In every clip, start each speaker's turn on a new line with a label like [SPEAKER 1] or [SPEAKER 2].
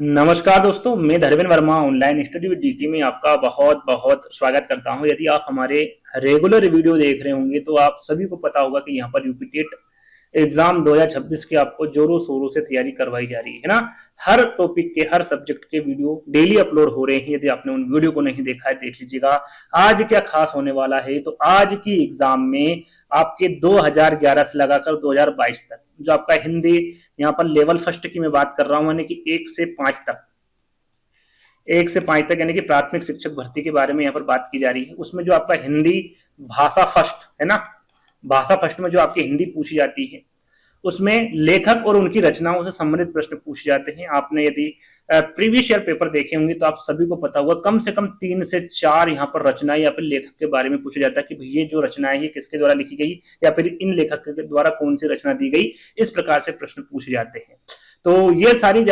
[SPEAKER 1] नमस्कार दोस्तों, मैं Dharmendra Verma online study with DK में आपका बहुत बहुत स्वागत करता हूं। यदि आप हमारे रेगुलर वीडियो देख रहे होंगे तो आप सभी को पता होगा कि यहाँ पर यूपी टेट एग्जाम 2026 की आपको जोरों शोरों से तैयारी करवाई जा रही है ना। हर टॉपिक के हर सब्जेक्ट के वीडियो डेली अपलोड हो रहे हैं। यदि आपने उन वीडियो को नहीं देखा है देख लीजिएगा। आज क्या खास होने वाला है, तो आज की एग्जाम में आपके 2011 से लगाकर 2022 तक जो आपका हिंदी यहाँ पर लेवल फर्स्ट की मैं बात कर रहा हूं, यानी कि 1 से 5 तक यानी कि प्राथमिक शिक्षक भर्ती के बारे में यहाँ पर बात की जा रही है। उसमें जो आपका हिंदी भाषा फर्स्ट है ना, भाषा फर्स्ट में जो आपकी हिंदी पूछी जाती है उसमें लेखक और उनकी रचनाओं से संबंधित प्रश्न पूछे जाते हैं। आपने यदि प्रीवियस ईयर पेपर देखे होंगे तो आप सभी को पता होगा कम से कम 3 से 4 यहाँ पर रचनाएं या फिर लेखक के बारे में पूछा जाता है कि भाई ये जो रचनाएं है किसके द्वारा लिखी गई या फिर इन लेखक के द्वारा कौन सी रचना दी गई। इस प्रकार से प्रश्न पूछे जाते हैं। तो ये सारे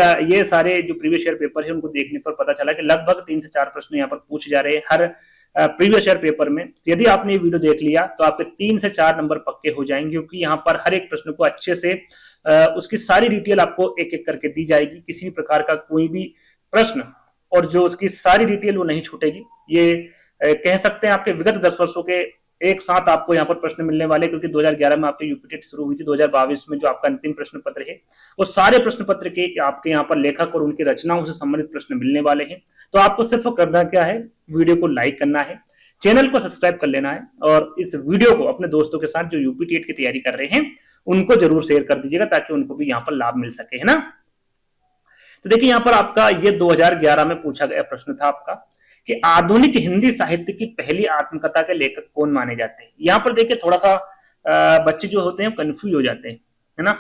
[SPEAKER 1] जो प्रीवियस ईयर पेपर है उनको देखने पर पता चला कि लगभग 3 से 4 प्रश्न यहाँ पर पूछे जा रहे हैं हर प्रीवियस ईयर पेपर में। यदि आपने ये वीडियो देख लिया तो आपके 3 से 4 नंबर पक्के हो जाएंगे, क्योंकि यहाँ पर हर एक प्रश्न को अच्छे से उसकी सारी डिटेल आपको एक एक करके दी जाएगी। किसी भी प्रकार का कोई भी प्रश्न और जो उसकी सारी डिटेल वो नहीं छूटेगी। ये कह सकते हैं आपके विगत 10 वर्षों के एक साथ आपको यहाँ पर प्रश्न मिलने वाले, क्योंकि 2011 में आपकी यूपी टेट शुरू हुई थी। 2022 में जो आपका अंतिम प्रश्न पत्र है वो सारे प्रश्न पत्र के आपके यहाँ पर लेखक और उनकी रचनाओं से संबंधित प्रश्न मिलने वाले हैं। तो आपको सिर्फ करना क्या है, वीडियो को लाइक करना है, चैनल को सब्सक्राइब कर लेना है और इस वीडियो को अपने दोस्तों के साथ जो यूपी टेट की तैयारी कर रहे हैं उनको जरूर शेयर कर दीजिएगा, ताकि उनको भी यहाँ पर लाभ मिल सके, है ना। तो देखिए यहाँ पर आपका ये 2011 में पूछा गया प्रश्न था आपका कि आधुनिक हिंदी साहित्य की पहली आत्मकथा के लेखक कौन माने जाते हैं। यहाँ पर देखिए थोड़ा सा बच्चे जो होते हैं कंफ्यूज हो जाते हैं, है ना।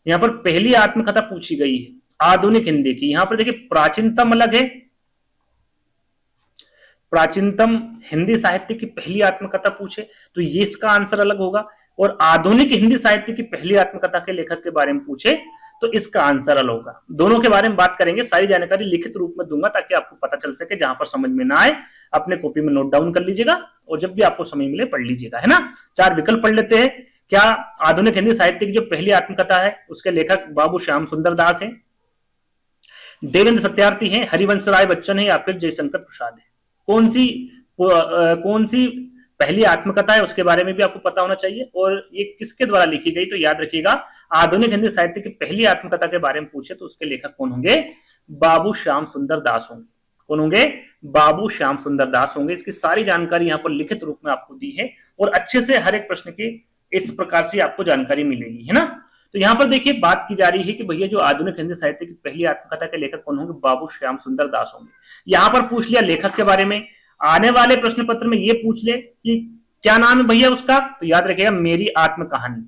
[SPEAKER 1] यहाँ पर पहली आत्मकथा पूछी गई है आधुनिक हिंदी की। यहाँ पर देखिए प्राचीनतम अलग है, प्राचीनतम हिंदी साहित्य की पहली आत्मकथा पूछे तो ये इसका आंसर अलग होगा, और आधुनिक हिंदी साहित्य की पहली आत्मकथा के लेखक के बारे में पूछे तो इसका आंसर अलग होगा। दोनों के बारे में बात करेंगे, सारी जानकारी लिखित रूप में दूंगा ताकि आपको पता चल सके। जहां पर समझ में ना आए अपने कॉपी में नोट डाउन कर लीजिएगा और जब भी आपको समय मिले पढ़ लीजिएगा, है ना। 4 विकल्प पढ़ लेते हैं। क्या आधुनिक हिंदी साहित्य की जो पहली आत्मकथा है उसके लेखक बाबू श्याम सुंदर दास है, देवेंद्र सत्यार्थी है, हरिवंश राय बच्चन है या फिर जयशंकर प्रसाद है। कौन सी पहली आत्मकथा है उसके बारे में भी आपको पता होना चाहिए, और ये किसके द्वारा लिखी गई। तो याद रखिएगा आधुनिक हिंदी साहित्य की पहली आत्मकथा के बारे में पूछे तो उसके लेखक कौन होंगे, बाबू श्याम सुंदर दास होंगे। कौन होंगे, बाबू श्याम सुंदर दास होंगे। इसकी सारी जानकारी यहाँ पर लिखित रूप में आपको दी है और अच्छे से हर एक प्रश्न की इस प्रकार से आपको जानकारी मिलेगी, है ना। तो यहाँ पर देखिए बात की जा रही है कि भैया जो आधुनिक हिंदी साहित्य की पहली आत्मकथा के लेखक कौन होंगे, बाबू श्याम सुंदर दास होंगे। यहाँ पर पूछ लिया लेखक के बारे में। आने वाले प्रश्न पत्र में ये पूछ ले कि क्या नाम है भैया उसका, तो याद रखिएगा मेरी आत्म कहानी।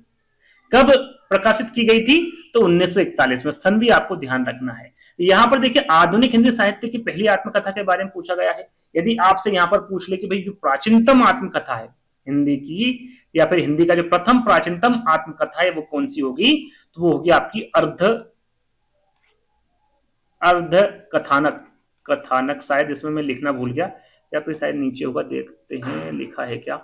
[SPEAKER 1] कब प्रकाशित की गई थी, तो 1941 में। सन भी आपको ध्यान रखना है। यहाँ पर देखिए आधुनिक हिंदी साहित्य की पहली आत्मकथा के बारे में पूछा गया है। यदि आपसे यहाँ पर पूछ ले कि भाई जो प्राचीनतम आत्मकथा है हिंदी की, या फिर हिंदी का जो प्रथम प्राचीनतम आत्मकथा है वो कौन सी होगी, तो वो होगी आपकी अर्ध कथानक शायद इसमें मैं लिखना भूल गया, या फिर शायद नीचे होगा, देखते हैं लिखा है क्या।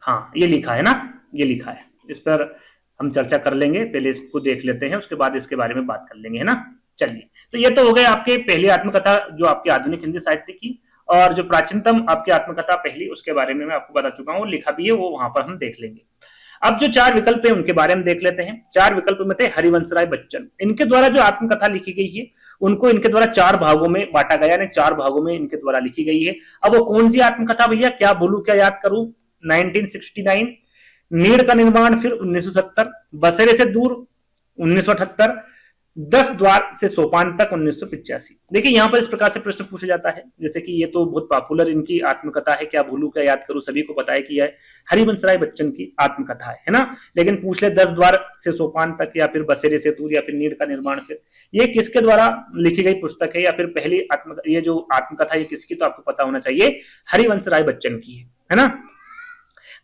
[SPEAKER 1] हाँ ये लिखा है ना, ये लिखा है। इस पर हम चर्चा कर लेंगे, पहले इसको देख लेते हैं उसके बाद इसके बारे में बात कर लेंगे, है ना। चलिए, तो ये तो हो गए आपके पहली आत्मकथा जो आपकी आधुनिक हिंदी साहित्य की, और जो प्राचीनतम आपकी आत्मकथा पहली उसके बारे में मैं आपको बता चुका हूं, लिखा भी है, वो वहां पर हम देख लेंगे। अब जो 4 विकल्प है उनके बारे में देख लेते हैं। 4 विकल्प में थे हरिवंश राय बच्चन। इनके द्वारा जो आत्मकथा लिखी गई है उनको इनके द्वारा 4 भागों में बांटा गया है, 4 भागों में इनके द्वारा लिखी गई है। अब वो कौन सी आत्मकथा भैया, क्या भूलू क्या याद करूं, 1969, नीड़ का निर्माण फिर 1970, बसेरे से दूर 1978, 10 द्वार से सोपान तक 1985। देखिए यहाँ पर इस प्रकार से प्रश्न पूछा जाता है, जैसे कि ये तो बहुत पॉपुलर इनकी आत्मकथा है, क्या भूलू क्या याद करूं, सभी को पता है कि यह हरिवंश राय बच्चन की आत्मकथा है ना। लेकिन पूछ ले 10 द्वार से सोपान तक, या फिर बसेरे से दूर, या फिर नीड़ का निर्माण फिर, ये किसके द्वारा लिखी गई पुस्तक है, या फिर पहली ये जो आत्मकथा है किसकी, तो आपको पता होना चाहिए हरिवंश राय बच्चन की है ना।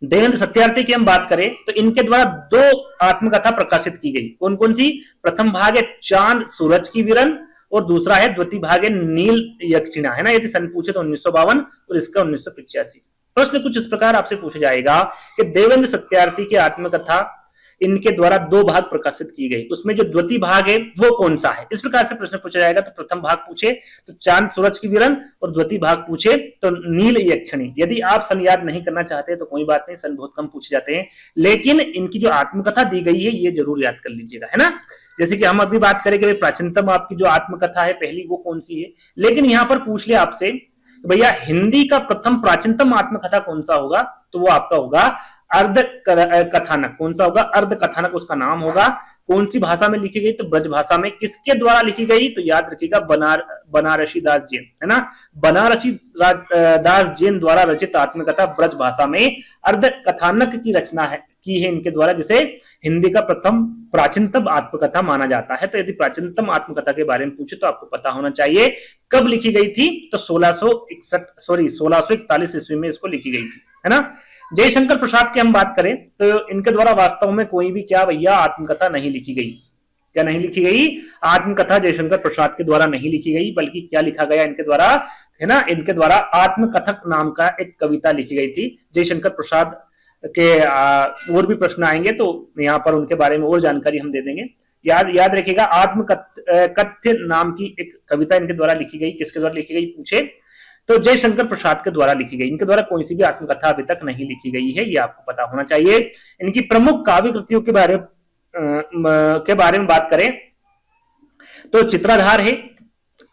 [SPEAKER 1] देवेंद्र सत्यार्थी की हम बात करें तो इनके द्वारा 2 आत्मकथा प्रकाशित की गई। कौन कौन सी, प्रथम भाग है चांद सूरज की विरन और दूसरा है द्वितीय भाग है नील यक्षिणा, है ना। यदि सन पूछे तो 1952 और इसका 1985। प्रश्न कुछ इस प्रकार आपसे पूछा जाएगा कि देवेंद्र सत्यार्थी की आत्मकथा इनके द्वारा 2 भाग प्रकाशित की गई, उसमें जो द्वितीय भाग है वो कौन सा है? इस प्रकार से प्रश्न पूछा जाएगा। तो प्रथम भाग पूछे तो चांद सूरज की किरण, और द्वितीय भाग पूछे तो नील यक्षिणी। यदि आप सन याद नहीं करना चाहते तो कोई बात नहीं, सन बहुत कम पूछे जाते हैं, लेकिन इनकी जो आत्मकथा दी गई है ये जरूर याद कर लीजिएगा, है ना। जैसे कि हम अभी बात करेंगे प्राचीनतम आपकी जो आत्मकथा है पहली वो कौन सी है, लेकिन यहां पर पूछ लिया आपसे भैया हिंदी का प्रथम प्राचीनतम आत्मकथा कौन सा होगा, तो वो आपका होगा अर्ध कथानक। कौन सा होगा? अर्ध कथानक उसका नाम होगा। कौन सी भाषा में लिखी गई? तो ब्रज भाषा में। किसके द्वारा लिखी गई? तो याद रखिएगा बनारसी दास जैन, है ना। बनारसी दास जैन द्वारा रचित आत्मकथा ब्रज भाषा में अर्ध कथानक की रचना है की है इनके द्वारा, जिसे हिंदी का प्रथम प्राचीनतम आत्मकथा माना जाता है। तो यदि प्राचीनतम आत्मकथा के बारे में पूछे तो आपको पता होना चाहिए कब लिखी गई थी, तो 1641 ईस्वी में इसको लिखी गई थी, है ना। जयशंकर प्रसाद की हम बात करें तो इनके द्वारा वास्तव में कोई भी क्या भैया आत्मकथा नहीं लिखी गई। क्या नहीं लिखी गई? आत्मकथा जयशंकर प्रसाद के द्वारा नहीं लिखी गई, बल्कि क्या लिखा गया इनके द्वारा, है ना, इनके द्वारा आत्मकथक नाम का एक कविता लिखी गई थी। जयशंकर प्रसाद के और भी प्रश्न आएंगे तो यहाँ पर उनके बारे में और जानकारी हम दे देंगे। याद रखिएगा आत्मकथ्य नाम की एक कविता इनके द्वारा लिखी गई। किसके द्वारा लिखी गई पूछे तो जयशंकर प्रसाद के द्वारा लिखी गई। इनके द्वारा कोई सी भी आत्मकथा अभी तक नहीं लिखी गई है, ये आपको पता होना चाहिए। इनकी प्रमुख काव्य कृतियों के बारे में बात करें तो चित्राधार है,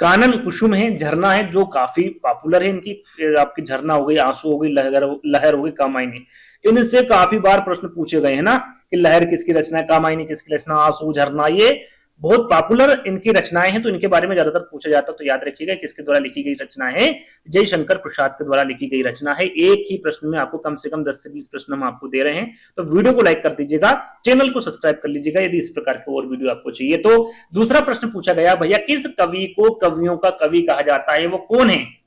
[SPEAKER 1] कानन कुसुम है, झरना है जो काफी पॉपुलर है इनकी। आपकी झरना हो गई, आंसू हो गई, लहर हो गई, कामायनी। इनसे काफी बार प्रश्न पूछे गए हैं ना कि लहर किसकी रचना है, कामायनी किसकी रचना, आंसू, झरना, ये बहुत पॉपुलर इनकी रचनाएं हैं, तो इनके बारे में ज्यादातर पूछा जाता है। तो याद रखिएगा किसके द्वारा लिखी गई रचना है, जयशंकर प्रसाद के द्वारा लिखी गई रचना है। एक ही प्रश्न में आपको कम से कम 10 से 20 प्रश्न हम आपको दे रहे हैं, तो वीडियो को लाइक कर दीजिएगा, चैनल को सब्सक्राइब कर लीजिएगा यदि इस प्रकार के और वीडियो आपको चाहिए। तो दूसरा प्रश्न पूछा गया, भैया किस कवि को कवियों का कवि कहा जाता है? वो कौन है?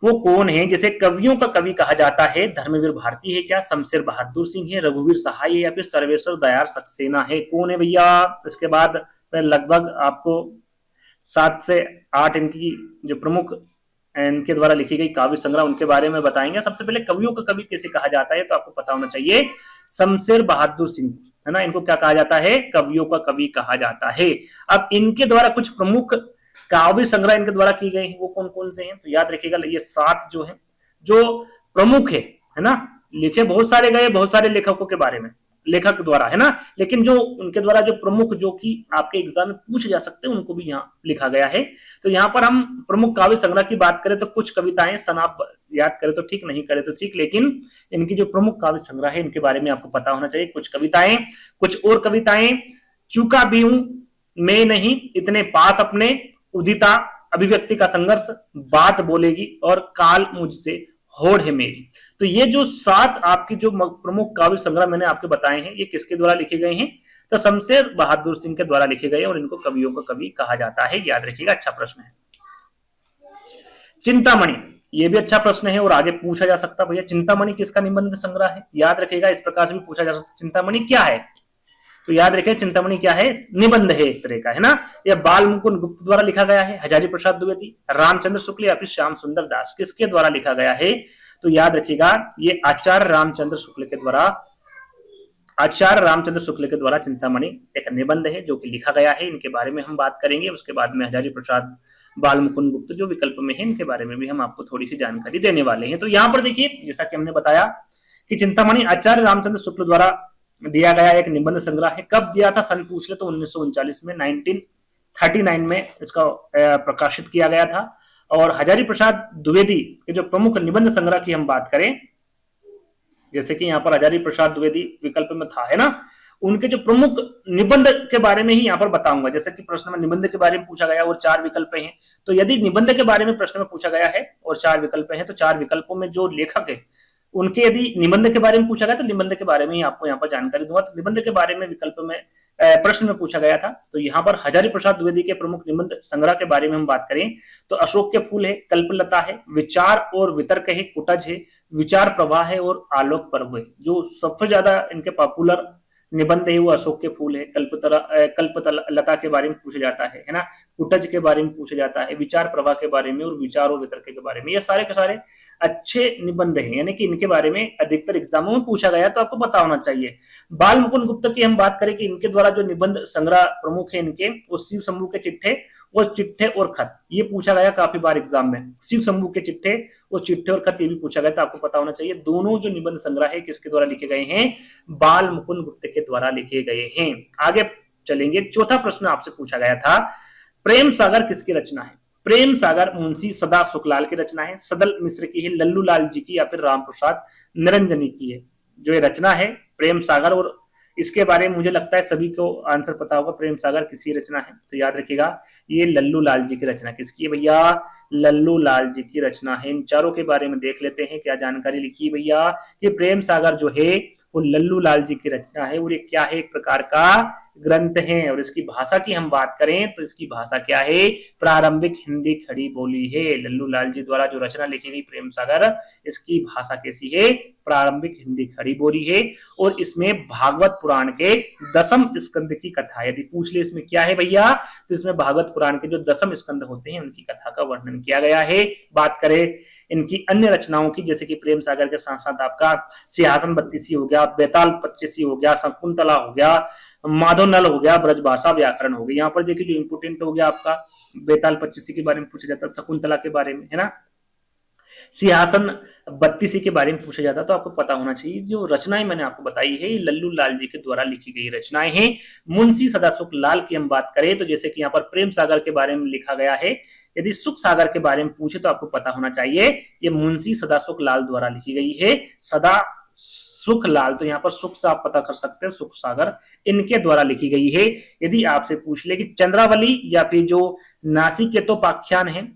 [SPEAKER 1] वो कौन है जिसे कवियों का कवि कहा जाता है? धर्मवीर भारती है क्या, शमशेर बहादुर सिंह है, रघुवीर सहाय है, या फिर सर्वेश्वर दयाल सक्सेना है? कौन है भैया? इसके बाद लगभग आपको 7 से 8 इनकी जो प्रमुख इनके द्वारा लिखी गई काव्य संग्रह उनके बारे में बताएंगे। सबसे पहले कवियों का कवि कैसे कहा जाता है, तो आपको पता होना चाहिए शमशेर बहादुर सिंह, है ना, इनको क्या कहा जाता है? कवियों का कवि कहा जाता है। अब इनके द्वारा कुछ प्रमुख काव्य संग्रह इनके द्वारा की गई है, वो कौन कौन से हैं? तो याद रखिएगा ये 7 जो है जो प्रमुख है ना, लिखे बहुत सारे गए, बहुत सारे लेखकों के बारे में, लेखक द्वारा, है ना, लेकिन जो उनके द्वारा जो प्रमुख जो कि आपके एग्जाम में पूछे जा सकते हैं उनको भी यहाँ लिखा गया है। तो यहाँ पर हम प्रमुख काव्य संग्रह की बात करें तो कुछ कविताएं सनाप याद करें तो ठीक, नहीं करे तो ठीक, लेकिन इनकी जो प्रमुख काव्य संग्रह है इनके बारे में आपको पता होना चाहिए। कुछ कविताएं, कुछ और कविताएं, चूका भी हूं मैं नहीं, इतने पास अपने, उदिता, अभिव्यक्ति का संघर्ष, बात बोलेगी, और काल मुझसे होड़ है मेरी। तो ये जो 7 आपकी जो प्रमुख काव्य संग्रह मैंने आपके बताए हैं, ये किसके द्वारा लिखे गए हैं? तो शमशेर बहादुर सिंह के द्वारा लिखे गए और इनको कवियों का कवि कहा जाता है। याद रखिएगा, अच्छा प्रश्न है। चिंतामणि, ये भी अच्छा प्रश्न है और आगे पूछा जा सकता है भैया चिंतामणि किसका निबंध संग्रह है? याद रखिएगा इस प्रकार से भी पूछा जा सकता है चिंतामणि क्या है। तो याद रखिए चिंतामणि क्या है? निबंध है एक तरह का, है ना। यह बाल मुकुंद गुप्त द्वारा लिखा गया है, हजारी प्रसाद द्विवेदी, रामचंद्र शुक्ल या फिर श्याम सुंदर दास, किसके द्वारा लिखा गया है? तो याद रखिएगा ये आचार्य रामचंद्र शुक्ल के द्वारा चिंतामणि एक निबंध है जो कि लिखा गया है। इनके बारे में हम बात करेंगे। उसके बाद में हजारी प्रसाद, बाल मुकुंद गुप्त जो विकल्प में है, इनके बारे में भी हम आपको थोड़ी सी जानकारी देने वाले हैं। तो यहाँ पर देखिए जैसा कि हमने बताया कि चिंतामणि आचार्य रामचंद्र शुक्ल द्वारा दिया गया एक निबंध संग्रह है। कब दिया था सन पूछ ले तो 1939 में, 1939 में इसका प्रकाशित किया गया था। और हजारी प्रसाद द्विवेदी के जो प्रमुख निबंध संग्रह की हम बात करें, जैसे कि यहाँ पर हजारी प्रसाद द्विवेदी विकल्प में था, है ना, उनके जो प्रमुख निबंध के बारे में ही यहाँ पर बताऊंगा। जैसे कि प्रश्न में निबंध के बारे में पूछा गया और 4 विकल्प हैं, तो यदि निबंध के बारे में प्रश्न में पूछा गया है और 4 विकल्प हैं, तो 4 विकल्पों में जो लेखक है उनके यदि निबंध के बारे में पूछा गया तो निबंध के बारे में ही आपको यहाँ पर जानकारी दूंगा। तो निबंध के बारे में विकल्प में प्रश्न में पूछा गया था, तो यहाँ पर हजारी प्रसाद द्विवेदी के प्रमुख निबंध संग्रह के बारे में हम बात करें तो अशोक के फूल है, कल्पलता है, विचार और वितर्क है, कुटज है, विचार प्रवाह है और आलोक पर्व है। जो सबसे ज्यादा इनके पॉपुलर निबंध है वो अशोक के फूल है, कल्पलता के बारे में पूछा जाता है ना, कुटज के बारे में पूछा जाता है, विचार प्रवाह के बारे में और विचार और वितर्क के बारे में। ये सारे के सारे अच्छे निबंध हैं, यानी कि इनके बारे में अधिकतर एग्जामों में पूछा गया, तो आपको पता होना चाहिए। बाल मुकुंद गुप्ता की हम बात करें कि इनके द्वारा जो निबंध संग्रह प्रमुख है इनके, वो शिव शंभू के चिट्ठे और खत, ये पूछा गया काफी बार एग्जाम में। शिव शंभू के चिट्ठे और खत, ये भी पूछा गया, तो आपको पता होना चाहिए। दोनों जो निबंध संग्रह है किसके द्वारा लिखे गए हैं? बाल मुकुंद गुप्ता के द्वारा लिखे गए हैं। आगे चलेंगे, चौथा प्रश्न आपसे पूछा गया था, प्रेम सागर किसकी रचना है? प्रेम सागर मुंशी सदा सुखलाल की रचना है, सदल मिश्र की है, लल्लू लाल जी की, या फिर राम प्रसाद निरंजनी की है। जो ये रचना है प्रेम सागर, और इसके बारे में मुझे लगता है सभी को आंसर पता होगा, प्रेम सागर किसी रचना है, तो याद रखिएगा ये लल्लू लाल जी की रचना। किसकी है भैया? लल्लू लाल जी की रचना है। इन चारों के बारे में देख लेते हैं क्या जानकारी लिखी है भैया। ये प्रेम सागर जो है वो लल्लू लाल जी की रचना है, और ये क्या है? एक प्रकार का ग्रंथ है। और इसकी भाषा की हम बात करें तो इसकी भाषा क्या है? प्रारंभिक हिंदी खड़ी बोली है। लल्लू लाल जी द्वारा जो रचना लिखी गई प्रेम सागर, इसकी भाषा कैसी है? प्रारंभिक हिंदी खड़ी बोली है। और इसमें भागवत पुराण के 10वें स्कंद की कथा, यदि पूछ ले इसमें क्या है भैया, तो इसमें भागवत पुराण के जो 10वें स्कंद होते हैं उनकी कथा का वर्णन किया गया है। बात करें इनकी अन्य रचनाओं की, जैसे कि प्रेम सागर के साथ साथ आपका सिंहासन बत्तीसी हो गया, बेताल पच्चीसी हो गया, शकुंतला हो गया, माधव नल हो गया, ब्रजभाषा व्याकरण हो गया। यहाँ पर देखिए जो इंपोर्टेंट हो गया आपका बेताल पच्चीसी के बारे में पूछा जाता है, शकुंतला के बारे में, है ना, सिंहासन बत्तीसी के बारे में पूछा जाता, तो आपको पता होना चाहिए जो रचनाएं मैंने आपको बताई है ये लल्लू लाल जी के द्वारा लिखी गई रचनाएं हैं। मुंशी सदासुख लाल की हम बात करें तो जैसे कि यहाँ पर प्रेम सागर के बारे में लिखा गया है, यदि सुख सागर के बारे में पूछे तो आपको पता होना चाहिए ये मुंशी सदासुख लाल द्वारा लिखी गई है। सदा सुख लाल, तो यहाँ पर सुख से आप पता कर सकते हैं, सुख सागर इनके द्वारा लिखी गई है। यदि आपसे पूछ ले कि चंद्रावली या फिर जो नासिकेतोपाख्यान है,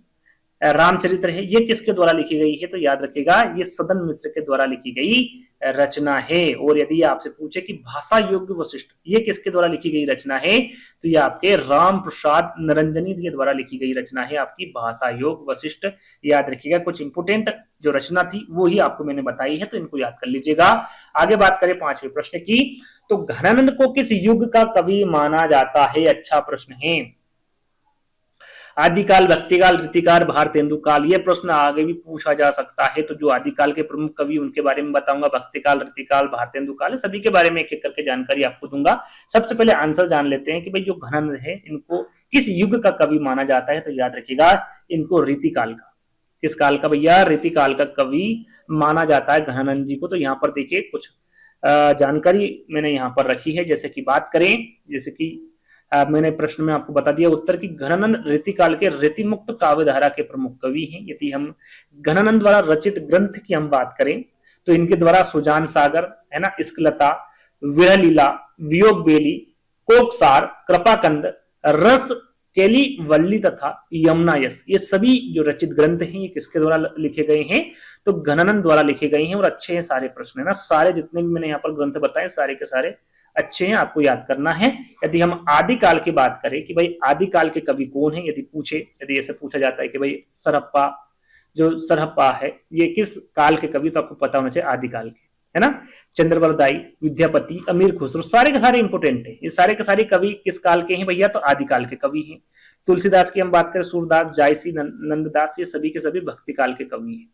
[SPEAKER 1] रामचरित्र है, ये किसके द्वारा लिखी गई है, तो याद रखिएगा ये सदन मिश्र के द्वारा लिखी गई रचना है। और यदि आपसे पूछे कि भाषा योग्य वशिष्ठ ये किसके द्वारा लिखी गई रचना है, तो ये आपके राम प्रसाद निरंजनी के द्वारा लिखी गई रचना है आपकी भाषा योग वशिष्ठ। याद रखिएगा कुछ इंपोर्टेंट जो रचना थी वो ही आपको मैंने बताई है, तो इनको याद कर लीजिएगा। आगे बात करें 5वें प्रश्न की, तो घनानंद को किस युग का कवि माना जाता है? अच्छा प्रश्न है। आदिकाल, भक्तिकाल, ऋतिकाल, भारतेंदुकाल, ये प्रश्न आगे भी पूछा जा सकता है। तो जो आदिकाल के प्रमुख कवि उनके बारे में बताऊंगा, भक्तिकाल, ऋतिकाल, भारतेंदुकाल, सभी के बारे में एक एक करके जानकारी आपको दूंगा। सबसे पहले आंसर जान लेते हैं कि भाई जो घनानंद है इनको किस युग का कवि माना जाता है, तो याद रखिएगा इनको ऋतिकाल का। किस काल का भैया? ऋतिकाल का कवि माना जाता है घनानंद जी को। तो यहाँ पर देखिए कुछ जानकारी मैंने यहाँ पर रखी है। जैसे कि बात करें, जैसे कि मैंने प्रश्न में आपको बता दिया उत्तर की घनानंद ऋतिकाल के ऋतिमुक्त काव्यधारा के प्रमुख कवि हैं। यदि हम घनानंद द्वारा रचित ग्रंथ की हम बात करें तो इनके द्वारा सुजान सागर, है ना, इस्कलता, विरह लीला, वियोग बेली, कोकसार, कृपाकंद, रस केली वल्ली तथा यमुना यस, ये सभी जो रचित ग्रंथ हैं ये किसके द्वारा लिखे गए हैं, तो घनानंद द्वारा लिखे गए हैं। और अच्छे हैं सारे प्रश्न, है ना, सारे जितने भी मैंने यहाँ पर ग्रंथ बताए सारे के सारे अच्छे हैं, आपको याद करना है। यदि हम आदिकाल की बात करें कि भाई आदिकाल के कवि कौन है, यदि ऐसे पूछा जाता है कि भाई सरहप्पा, जो सरहप्पा है ये किस काल के कवि, तो आपको पता होना चाहिए आदिकाल के, है ना। चंद्रवरदाई, विद्यापति, अमीर खुसरो, सारे के सारे इंपोर्टेंट है। ये सारे के सारे कवि किस काल के हैं भैया, तो आदिकाल के कवि हैं। तुलसीदास की हम बात करें, सूरदास, जायसी, नंददास, ये सभी के सभी भक्ति काल के कवि हैं।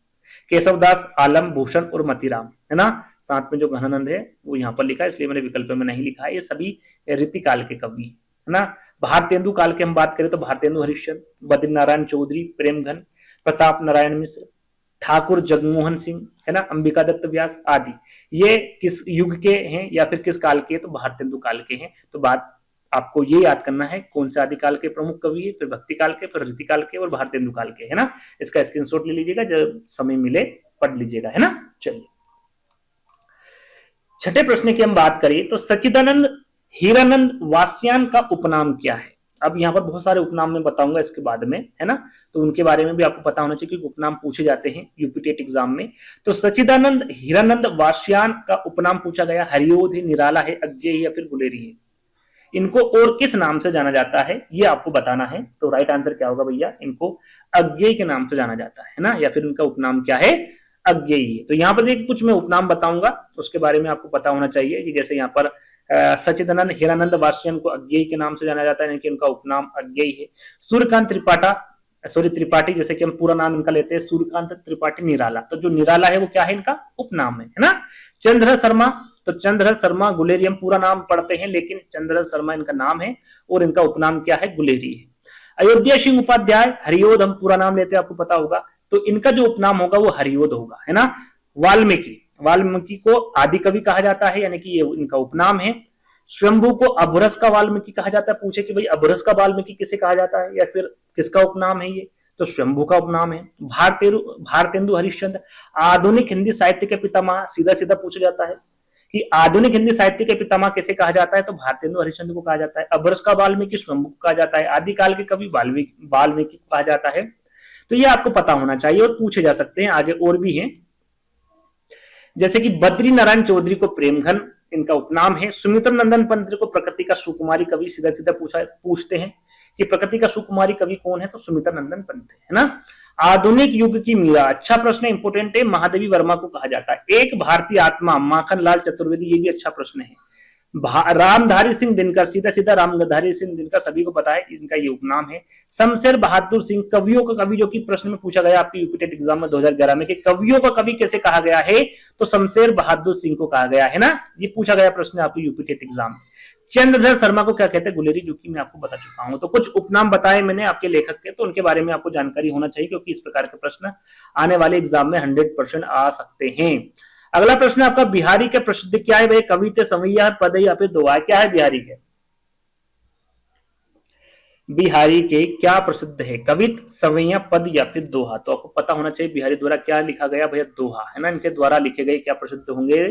[SPEAKER 1] केशवदास, आलम, भूषण और मतीराम, है ना। साथ में जो घनानंद है वो यहाँ पर लिखा है, इसलिए मैंने विकल्प में नहीं लिखा है। ये सभी ऋतिकाल के कवि है ना। भारतेंदु काल की हम बात करें तो भारतेंदु हरिश्चंद्र, बद्रीनारायण चौधरी, प्रेमघन, प्रताप नारायण मिश्र, ठाकुर जगमोहन सिंह, है ना, अंबिका दत्त व्यास आदि, ये किस युग के हैं या फिर किस काल के, तो भारतेंदु काल के हैं। तो बात आपको ये याद करना है कौन से आदिकाल के प्रमुख कवि है, फिर भक्ति काल के, फिर ऋतिकाल के और भारतेंदु काल के, है ना। इसका स्क्रीनशॉट ले लीजिएगा, जब समय मिले पढ़ लीजिएगा, है ना। चलिए छठे प्रश्न की हम बात करें तो सच्चिदानंद हीरानंद वास्यान का उपनाम क्या है। अब यहाँ पर बहुत सारे उपनाम मैं बताऊंगा इसके बाद में, है ना, तो उनके बारे में भी आपको पता होना चाहिए, क्योंकि उपनाम पूछे जाते हैं यूपीटेट एग्जाम में। तो सच्चिदानंद हीरानंद वास्यान का उपनाम पूछा गया, हरियोध है, निराला है, अज्ञेय है या फिर गुलेरी है। इनको और किस नाम से जाना जाता है ये आपको बताना है। तो राइट आंसर क्या होगा भैया, इनको अज्ञेय के नाम से जाना जाता है ना, या फिर उनका उपनाम क्या है, अज्ञेय है। तो यहाँ पर देखिए कुछ मैं उपनाम बताऊंगा उसके बारे में आपको पता होना चाहिए कि जैसे यहाँ पर सच्चिदानंद हीरानंद वास्यान को अज्ञेय के नाम से जाना जाता है, यानी कि उनका उपनाम अज्ञेय है। सूर्यकांत सॉरी त्रिपाठी, जैसे कि हम पूरा नाम इनका लेते हैं सूर्यकांत त्रिपाठी निराला, तो जो निराला है वो क्या है, इनका उपनाम है ना। चंद्रधर शर्मा, तो चंद्रधर शर्मा गुलेरी, हम पूरा नाम पढ़ते हैं लेकिन चंद्रधर शर्मा इनका नाम है और इनका उपनाम क्या है, गुलेरी है। अयोध्या सिंह उपाध्याय हरियोध, हम पूरा नाम लेते हैं, आपको पता होगा, तो इनका जो उपनाम होगा वो हरियोध होगा, है ना। वाल्मीकि, वाल्मीकि को आदि कवि कहा जाता है, यानी कि ये इनका उपनाम है। स्वयंभू को अभ्रस का वाल्मीकि कहा जाता है। पूछे कि भाई अभ्रस का वाल्मीकि किसे कहा जाता है या फिर किसका उपनाम है ये, तो स्वयंभू का उपनाम है। भारतेंदु हरिश्चंद्र, आधुनिक हिंदी साहित्य के पितामह, सीधा सीधा पूछा जाता है कि आधुनिक हिंदी साहित्य के पितामह किसे कहा जाता है, तो भारतेंदु हरिश्चंद्र को कहा जाता है। अभ्रस का वाल्मीकि स्वयंभू को कहा जाता है। आदिकाल के कवि वाल्मीकि को कहा जाता है। तो ये आपको पता होना चाहिए और पूछे जा सकते हैं। आगे और भी हैं, जैसे कि बद्री नारायण चौधरी को प्रेमघन इनका उपनाम है। सुमित्रा नंदन पंत को प्रकृति का सुकुमारी कवि, सीधा सीधा पूछते हैं कि प्रकृति का सुकुमारी कवि कौन है, तो सुमित्रा नंदन पंत है ना। आधुनिक युग की मीरा, अच्छा प्रश्न है, इंपोर्टेंट है, महादेवी वर्मा को कहा जाता है। एक भारतीय आत्मा, माखन लाल चतुर्वेदी, ये भी अच्छा प्रश्न है। रामधारी सिंह दिनकर, सीधा सीधा रामधारी सिंह दिनकर सभी को पता है, इनका ये उपनाम है। शमशेर बहादुर सिंह, कवियों का कवि, जो कि प्रश्न में पूछा गया आपकी यूपीटेट एग्जाम में 2011 में कि कवियों का कवि कैसे कहा गया है, तो शमशेर बहादुर सिंह को कहा गया है ना। ये पूछा गया प्रश्न आपकी यूपीटेट एग्जाम। चंद्रधर शर्मा को क्या कहते हैं, गुलेरी, जो कि मैं आपको बता चुका हूं। तो कुछ उपनाम बताए मैंने आपके लेखक के, तो उनके बारे में आपको जानकारी होना चाहिए, क्योंकि इस प्रकार के प्रश्न आने वाले एग्जाम में 100% आ सकते हैं। अगला प्रश्न आपका, बिहारी के प्रसिद्ध क्या है भाई, कविते, सवैया, पद या फिर दोहा, क्या है बिहारी के? बिहारी के क्या प्रसिद्ध है, कवित, सवैया, पद या फिर दोहा? तो आपको पता होना चाहिए बिहारी द्वारा क्या लिखा गया भैया, दोहा, है ना। इनके द्वारा लिखे गए क्या प्रसिद्ध होंगे,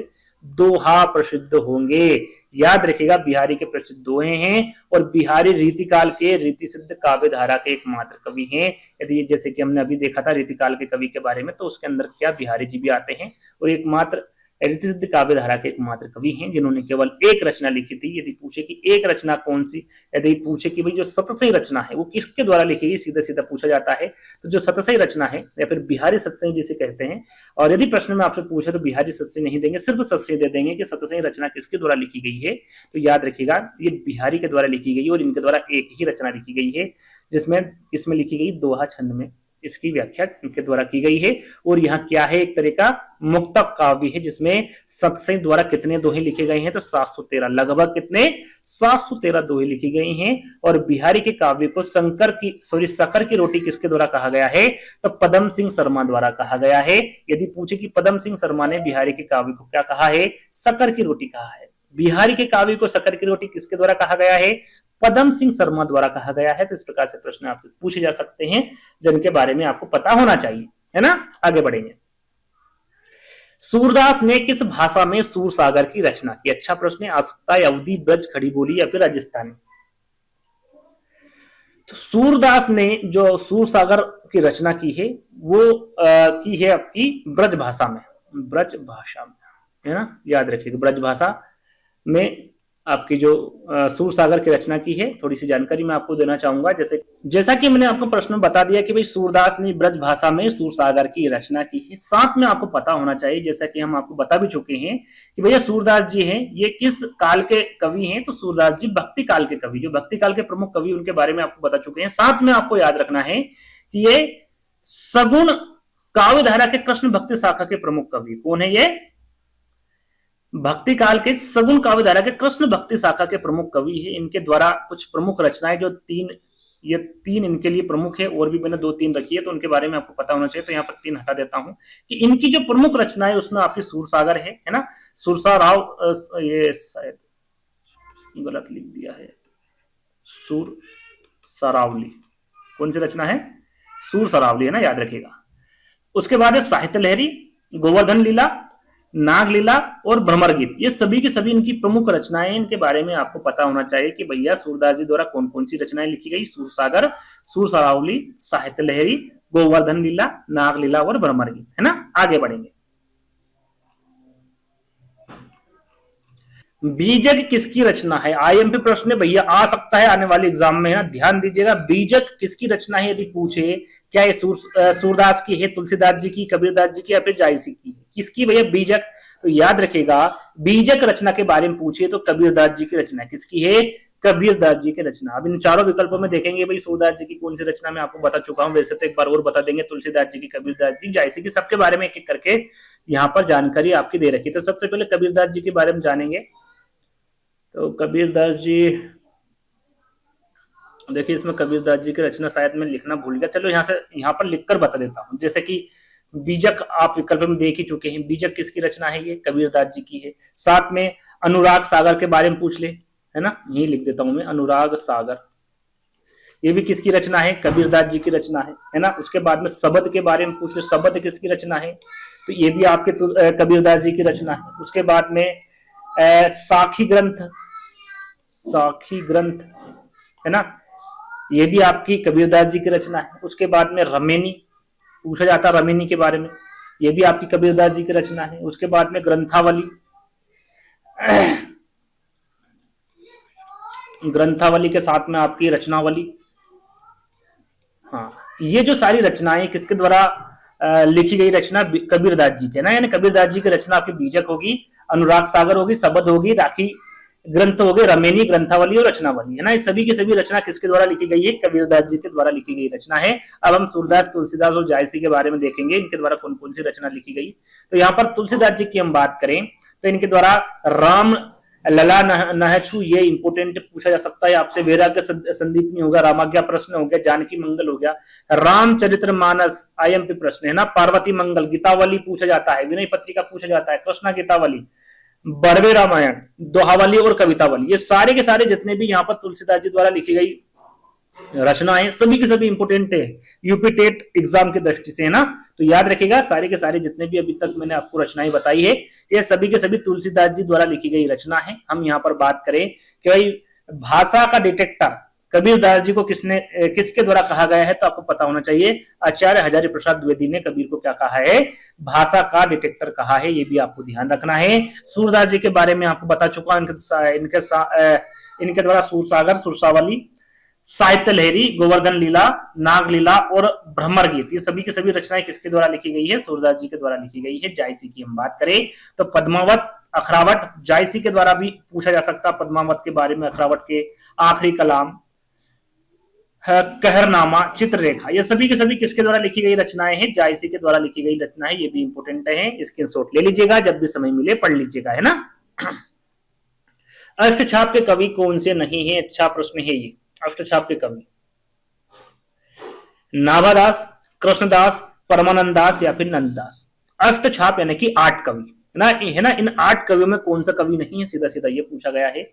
[SPEAKER 1] दोहा प्रसिद्ध होंगे। याद रखिएगा बिहारी के प्रसिद्ध दोहे हैं, और बिहारी रीतिकाल के रीति सिद्ध काव्य धारा के एकमात्र कवि हैं। यदि जैसे कि हमने अभी देखा था रीतिकाल के कवि के बारे में, तो उसके अंदर क्या बिहारी जी भी आते हैं, और एकमात्र रीति सिद्ध काव्य धारा के एकमात्र कवि हैं जिन्होंने केवल एक रचना लिखी थी। यदि पूछे कि एक रचना कौन सी, यदि पूछे कि भाई जो सतसई रचना है वो किसके द्वारा लिखी गई, सीधा सीधा पूछा जाता है। तो जो सतसई रचना है या फिर बिहारी सतसई जिसे कहते हैं, और यदि प्रश्न में आपसे पूछे तो बिहारी सतसई नहीं देंगे, सिर्फ सतसई दे देंगे कि सतसई रचना किसके द्वारा लिखी गई है। तो याद रखिएगा ये बिहारी के द्वारा लिखी गई और इनके द्वारा एक ही रचना लिखी गई है, जिसमें इसमें लिखी गई दोहा छंद में, इसकी व्याख्या इनके द्वारा की गई है। और यहाँ क्या है, एक तरह का मुक्तक काव्य है, जिसमें सतसई द्वारा कितने दोहे लिखे गए हैं, तो 713, लगभग कितने 713 दोहे लिखी गई हैं। और बिहारी के काव्य को शक्कर की रोटी किसके द्वारा कहा गया है, तो पदम सिंह शर्मा द्वारा कहा गया है। यदि पूछे कि पदम सिंह शर्मा ने बिहारी के काव्य को क्या कहा है, शक्कर की रोटी कहा है। बिहारी के काव्य को शक्कर की रोटी किसके द्वारा कहा गया है, पदम सिंह शर्मा द्वारा कहा गया है। तो इस प्रकार से प्रश्न आपसे पूछे जा सकते हैं जिनके बारे में आपको पता होना चाहिए, है ना। आगे बढ़ेंगे। सूरदास ने किस भाषा में सूरसागर की रचना की? अच्छा प्रश्न है, आ सकता है अवधी, ब्रज, खड़ी बोली या फिर राजस्थानी। तो सूरदास ने जो सूरसागर की रचना की है वो की है आपकी ब्रज भाषा में, ब्रज भाषा में, है ना। याद रखिएगा ब्रज भाषा में आपकी जो सूरसागर की रचना की है। थोड़ी सी जानकारी मैं आपको देना चाहूंगा, जैसा कि मैंने आपको प्रश्न में बता दिया कि भाई सूरदास ने ब्रज भाषा में सूरसागर की रचना की है। साथ में आपको पता होना चाहिए, जैसा कि हम आपको बता भी चुके हैं कि भैया सूरदास जी हैं ये किस काल के कवि हैं, तो सूरदास जी भक्ति काल के कवि, जो भक्ति काल के प्रमुख कवि उनके बारे में आपको बता चुके हैं। साथ में आपको याद रखना है कि ये सगुण काव्य धारा के कृष्ण भक्ति शाखा के प्रमुख कवि कौन है, ये भक्ति काल के सगुण काव्य धारा के कृष्ण भक्ति शाखा के प्रमुख कवि है। इनके द्वारा कुछ प्रमुख रचनाएं जो ये तीन इनके लिए प्रमुख है, और भी मैंने 2-3 रखी है, तो उनके बारे में आपको पता होना चाहिए। तो यहाँ पर 3 हटा देता हूं कि इनकी जो प्रमुख रचना है उसमें आपकी सूरसागर है ना। सुरसा राव, ये शायद गलत लिख दिया है, सूर सरावली, कौन सी रचना है, सूर सरावली, है ना, याद रखिएगा। उसके बाद है साहित्य लहरी, गोवर्धन लीला, नाग लीला और भ्रमर गीत। ये सभी की सभी इनकी प्रमुख रचनाएं, इनके बारे में आपको पता होना चाहिए कि भैया सूरदास जी द्वारा कौन कौन सी रचनाएं लिखी गई, सूरसागर, सूर सरावली, साहित्य लहरी, गोवर्धन लीला, नाग लीला और भ्रमर गीत, है ना। आगे बढ़ेंगे। बीजक किसकी रचना है? आईएमपी प्रश्न भैया आ सकता है आने वाले एग्जाम में, है। ध्यान दीजिएगा, बीजक किसकी रचना है यदि पूछे, क्या ये सूरदास की है, तुलसीदास जी की, कबीरदास जी की या फिर जायसी की? किसकी भैया बीजक? तो याद रखिएगा बीजक रचना के बारे में पूछिए तो कबीरदास जी की रचना किसकी है, कबीरदास जी की रचना। अब इन चारों विकल्पों में देखेंगे भाई सूरदास जी की कौन सी रचना मैं आपको बता चुका हूँ, वैसे तो एक बार और बता देंगे, तुलसीदास जी की, कबीरदास जी, जायसी की, सबके बारे में एक एक करके यहाँ पर जानकारी आपकी दे रखी। तो सबसे पहले कबीरदास जी के बारे में जानेंगे। तो कबीरदास जी, देखिए इसमें कबीरदास जी की रचना शायद मैं लिखना भूल गया, चलो यहाँ पर लिखकर बता देता हूँ। जैसे कि बीजक आप विकल्प में देख ही चुके हैं, बीजक किसकी रचना है, ये कबीरदास जी की है। साथ में अनुराग सागर के बारे में पूछ ले, है ना, यही लिख देता हूं मैं, अनुराग सागर, ये भी किसकी रचना है, कबीरदास जी की रचना है ना। उसके बाद में शबद के बारे में पूछ ले, शबद किसकी रचना है, तो ये भी आपके कबीरदास जी की रचना है। उसके बाद में साखी ग्रंथ, साखी ग्रंथ, है ना, ये भी आपकी कबीरदास जी की रचना है। उसके बाद में रमेनी पूछा जाता है, रमेनी के बारे में, ये भी आपकी कबीरदास जी की रचना है। उसके बाद में ग्रंथावली, ग्रंथावली के साथ में आपकी रचनावली। हाँ, ये जो सारी रचनाएं किसके द्वारा लिखी गई रचना, कबीरदास जी के ना, यानी कबीरदास जी की रचना आपकी बीजक होगी, अनुराग सागर होगी, शबद होगी, राखी ग्रंथ हो गए, रमेनी, ग्रंथावली और रचनावली, है ना। इस सभी की सभी रचना किसके द्वारा लिखी गई है, कबीरदास जी के द्वारा लिखी गई रचना है। अब हम सूरदास, तुलसीदास और जायसी के बारे में देखेंगे, इनके द्वारा कौन कौन सी रचना लिखी गई। तो यहाँ पर तुलसीदास जी की हम बात करें तो इनके द्वारा राम लला नहछु, ये इंपोर्टेंट पूछा जा सकता है आपसे, वैराग्य संदीपनी होगा, रामाज्ञा प्रश्न हो गया, जानकी मंगल हो गया, रामचरित्र मानस आईएमपी प्रश्न, है ना, पार्वती मंगल, गीतावली पूछा जाता है, विनय पत्रिका पूछा जाता है, कृष्णा गीतावली, बड़वे रामायण, दोहावली और कवितावली, ये सारे के सारे जितने भी यहाँ पर तुलसीदास जी द्वारा लिखी गई रचनाएं सभी की सभी इंपोर्टेंट है यूपी टेट एग्जाम की दृष्टि से, है ना। तो याद रखिएगा सारे के सारे जितने भी अभी तक मैंने आपको रचनाएं बताई है, ये सभी के सभी तुलसीदास जी द्वारा लिखी गई रचना है। हम यहाँ पर बात करें कि भाई भाषा का डिटेक्टर कबीरदास जी को किसके द्वारा कहा गया है, तो आपको पता होना चाहिए, आचार्य हजारी प्रसाद द्विवेदी ने कबीर को क्या कहा है, भाषा का डिटेक्टर कहा है, ये भी आपको ध्यान रखना है। सूरदास जी के बारे में आपको बता चुका, इनके द्वारा सूरसागर, सुरसावली, साहित्य लहरी, गोवर्धन लीला, नाग लीला और भ्रमर गीत, ये सभी की सभी रचनाएं किसके द्वारा लिखी गई है, सूरदास जी के द्वारा लिखी गई है। जायसी की हम बात करें तो पद्मावत, अखरावट, जायसी के द्वारा भी पूछा जा सकता है पद्मावत के बारे में, अखरावट के आखिरी कलाम, कहरनामा, चित्ररेखा, ये सभी के सभी किसके द्वारा लिखी गई रचनाएं हैं, जायसी के द्वारा लिखी गई रचना है। ये भी इंपोर्टेंट है, स्क्रीनशॉट ले लीजिएगा, जब भी समय मिले पढ़ लीजिएगा, है ना। अष्टछाप के कवि कौन से नहीं है, अच्छा प्रश्न है ये। अष्टछाप के कवि नाभादास, कृष्णदास, परमानंदास या फिर नंददास। अष्टछाप यानी कि 8 कवि, है ना, इन 8 कवियों में कौन सा कवि नहीं है, सीधा सीधा ये पूछा गया है।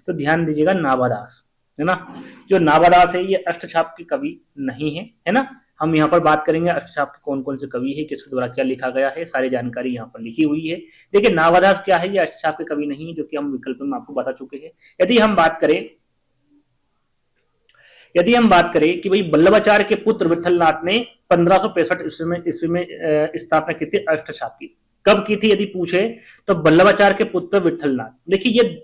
[SPEAKER 1] तो ध्यान दीजिएगा, नाभादास, है ना, जो नाभादास है ये अष्टछाप के कवि नहीं है ना। हम यहाँ पर बात करेंगे अष्टछाप के कौन कौन से कवि है, किसके द्वारा क्या लिखा गया है, सारी जानकारी यहाँ पर लिखी हुई है। देखिए नाभादास क्या है, ये अष्टछाप के कवि नहीं है, जो कि हम विकल्प में आपको बता चुके हैं। यदि हम बात करें कि भाई वल्लभाचार्य के पुत्र विठलनाथ ने 1565 ईस्वी में स्थापना की थी अष्टछाप की, कब की थी यदि पूछे तो वल्लभाचार्य के पुत्र विठलनाथ। देखिए ये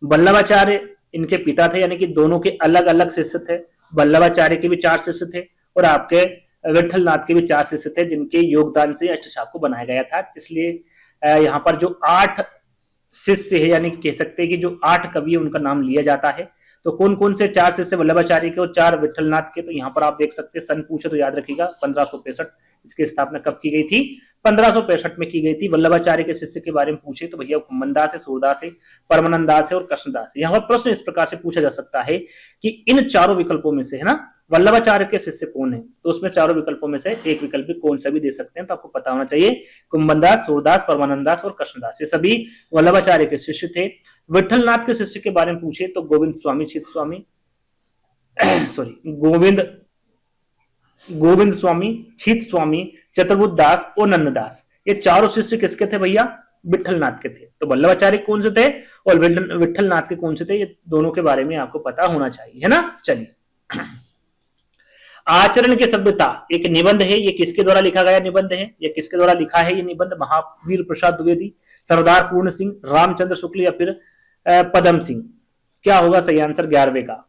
[SPEAKER 1] वल्लभाचार्य इनके पिता थे, यानी कि दोनों के अलग अलग शिष्य थे। वल्लभाचार्य के भी 4 शिष्य थे और आपके विठलनाथ के भी 4 शिष्य थे, जिनके योगदान से अष्टछाप को बनाया गया था। इसलिए यहाँ पर जो 8 शिष्य है, यानी कि कह सकते हैं कि जो 8 कवि है उनका नाम लिया जाता है। तो कौन कौन से 4 शिष्य वल्लभाचार्य के और 4 विठलनाथ के, तो यहाँ पर आप देख सकते हैं, सन पूछे तो याद रखिएगा 1565 इसकी स्थापना कब की गई थी, 1565 में की गई थी। वल्लभाचार्य के शिष्य के बारे में पूछे तो भैया कुम्भनदास है, सूरदास है, परमानंदास है और कृष्णदास है। यहाँ पर प्रश्न इस प्रकार से पूछा जा सकता है कि इन चारों विकल्पों में से, है ना, वल्लभाचार्य के शिष्य कौन है, तो उसमें चारों विकल्पों में से एक विकल्प कौन सा भी दे सकते हैं, तो आपको पता होना चाहिए कुम्भनदास, सूरदास, परमानंदास और कृष्णदास, ये सभी वल्लभाचार्य के शिष्य थे। विठलनाथ के शिष्य के बारे में पूछे तो गोविंद स्वामी, छित स्वामी सॉरी गोविंद स्वामी, छित स्वामी, चतुर्बुद्ध दास और नंददास, ये चारों शिष्य किसके थे भैया, विठलनाथ के थे। तो वल्लभाचार्य कौन से थे और विठलनाथ के कौन से थे, ये दोनों के बारे में आपको पता होना चाहिए, है ना। चलिए, आचरण की सभ्यता एक निबंध है, ये किसके द्वारा लिखा गया निबंध है, ये किसके द्वारा लिखा है ये निबंध, महावीर प्रसाद द्विवेदी, सरदार पूर्ण सिंह, रामचंद्र शुक्ल या फिर पदम सिंह। क्या होगा सही आंसर 11वें का।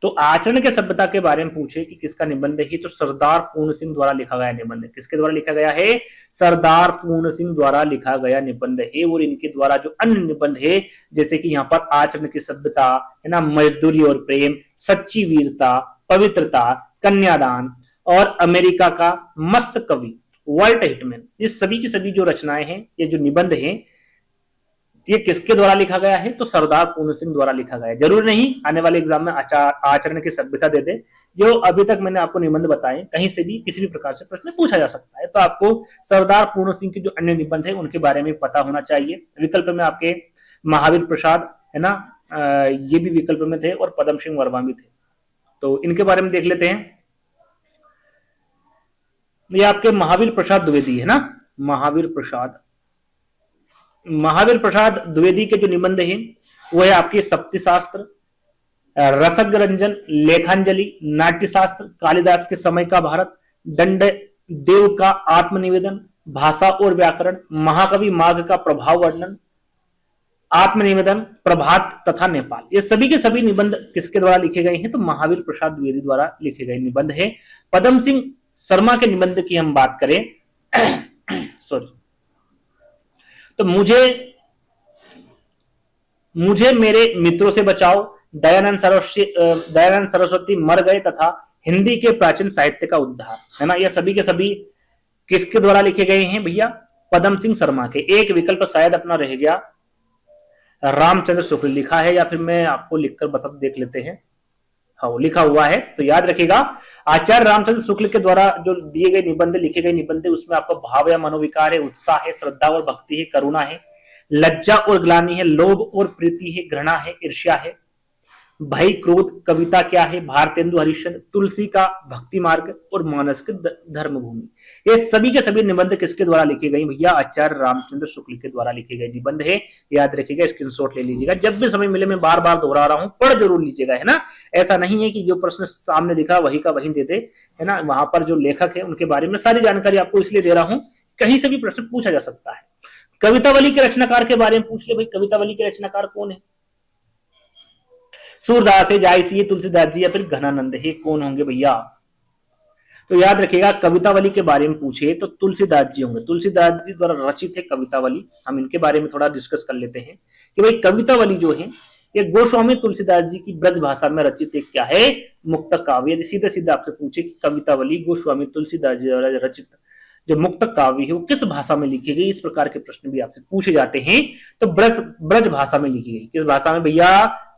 [SPEAKER 1] तो आचरण के सभ्यता के बारे में पूछे कि किसका निबंध है, तो सरदार पूर्ण सिंह द्वारा लिखा गया निबंध है। किसके द्वारा लिखा गया है? सरदार पूर्ण सिंह द्वारा लिखा गया निबंध है। और इनके द्वारा जो अन्य निबंध है, जैसे कि यहाँ पर आचरण की सभ्यता है ना, मजदूरी और प्रेम, सच्ची वीरता, पवित्रता, कन्यादान और अमेरिका का मस्त कवि, वर्ल्ड हिटमैन, ये सभी की सभी जो रचनाएं हैं, ये जो निबंध हैं, ये किसके द्वारा लिखा गया है? तो सरदार पूर्ण सिंह द्वारा लिखा गया है। जरूर नहीं आने वाले एग्जाम में आचरण की सभ्यता दे दे। जो अभी तक मैंने आपको निबंध बताए, कहीं से भी किसी भी प्रकार से प्रश्न पूछा जा सकता है, तो आपको सरदार पूर्ण सिंह के जो अन्य निबंध है उनके बारे में पता होना चाहिए। विकल्प में आपके महावीर प्रसाद है ना, ये भी विकल्प में थे, और पदम सिंह वर्मा भी थे। तो इनके बारे में देख लेते हैं। ये आपके महावीर प्रसाद द्विवेदी है ना, महावीर प्रसाद द्विवेदी के जो निबंध हैं वो है आपके सप्ति शास्त्र, रसग रंजन, लेखांजलि, नाट्यशास्त्र, कालिदास के समय का भारत, दंड देव का आत्मनिवेदन, भाषा और व्याकरण, महाकवि माघ का प्रभाव वर्णन, आत्मनिवेदन, प्रभात तथा नेपाल। ये सभी के सभी निबंध किसके द्वारा लिखे गए हैं? तो महावीर प्रसाद द्विवेदी द्वारा लिखे गए निबंध है। पदम सिंह शर्मा के निबंध की हम बात करें सॉरी, तो मुझे मेरे मित्रों से बचाओ, दयानंद सरस्वती मर गए तथा हिंदी के प्राचीन साहित्य का उद्धार, है ना, ये सभी के सभी किसके द्वारा लिखे गए हैं भैया? पदम सिंह शर्मा के। एक विकल्प शायद अपना रह गया, रामचंद्र शुक्ल लिखा है, या फिर मैं आपको लिखकर बता देख लेते हैं। हाँ, लिखा हुआ है, तो याद रखिएगा आचार्य रामचंद्र शुक्ल के द्वारा जो दिए गए निबंध, लिखे गए निबंध, उसमें आपका भाव या मनोविकार है, उत्साह है, श्रद्धा और भक्ति है, करुणा है, लज्जा और ग्लानि है, लोभ और प्रीति है, घृणा है, ईर्ष्या है, भय क्रोध, कविता क्या है, भारतेंदु हरिश्चंद्र, तुलसी का भक्ति मार्ग और मानस की धर्मभूमि। ये सभी के सभी निबंध किसके द्वारा लिखे गए भैया? आचार्य रामचंद्र शुक्ल के द्वारा लिखे गए निबंध है। याद रखिएगा, स्क्रीनशॉट ले लीजिएगा। जब भी समय मिले, मैं बार बार दोहरा रहा हूं, पढ़ जरूर लीजिएगा, है ना। ऐसा नहीं है कि जो प्रश्न सामने दिखा वही का वही दे दे, है ना। वहां पर जो लेखक है उनके बारे में सारी जानकारी आपको इसलिए दे रहा हूं, कहीं से भी प्रश्न पूछा जा सकता है। कवितावली के रचनाकार के बारे में पूछ ले भाई, कवितावली के रचनाकार कौन है? सूरदास है, जायसी है, तुलसीदास जी, या फिर घनानंद है, कौन होंगे भैया? तो याद रखिएगा, कवितावली के बारे में पूछे तो तुलसीदास जी होंगे। तुलसीदास जी द्वारा रचित है कवितावली। हम इनके बारे में थोड़ा डिस्कस कर लेते हैं कि भाई कवितावली जो है ये गोस्वामी तुलसीदास जी की ब्रज भाषा में रचित एक क्या है? मुक्त काव्य। यदि सीधे सीधे आपसे पूछे कि कवितावली गोस्वामी तुलसीदास जी द्वारा रचित जो मुक्त काव्य है वो किस भाषा में लिखी गई, इस प्रकार के प्रश्न भी आपसे पूछे जाते हैं। तो ब्रज भाषा में लिखी गई। किस भाषा में भैया?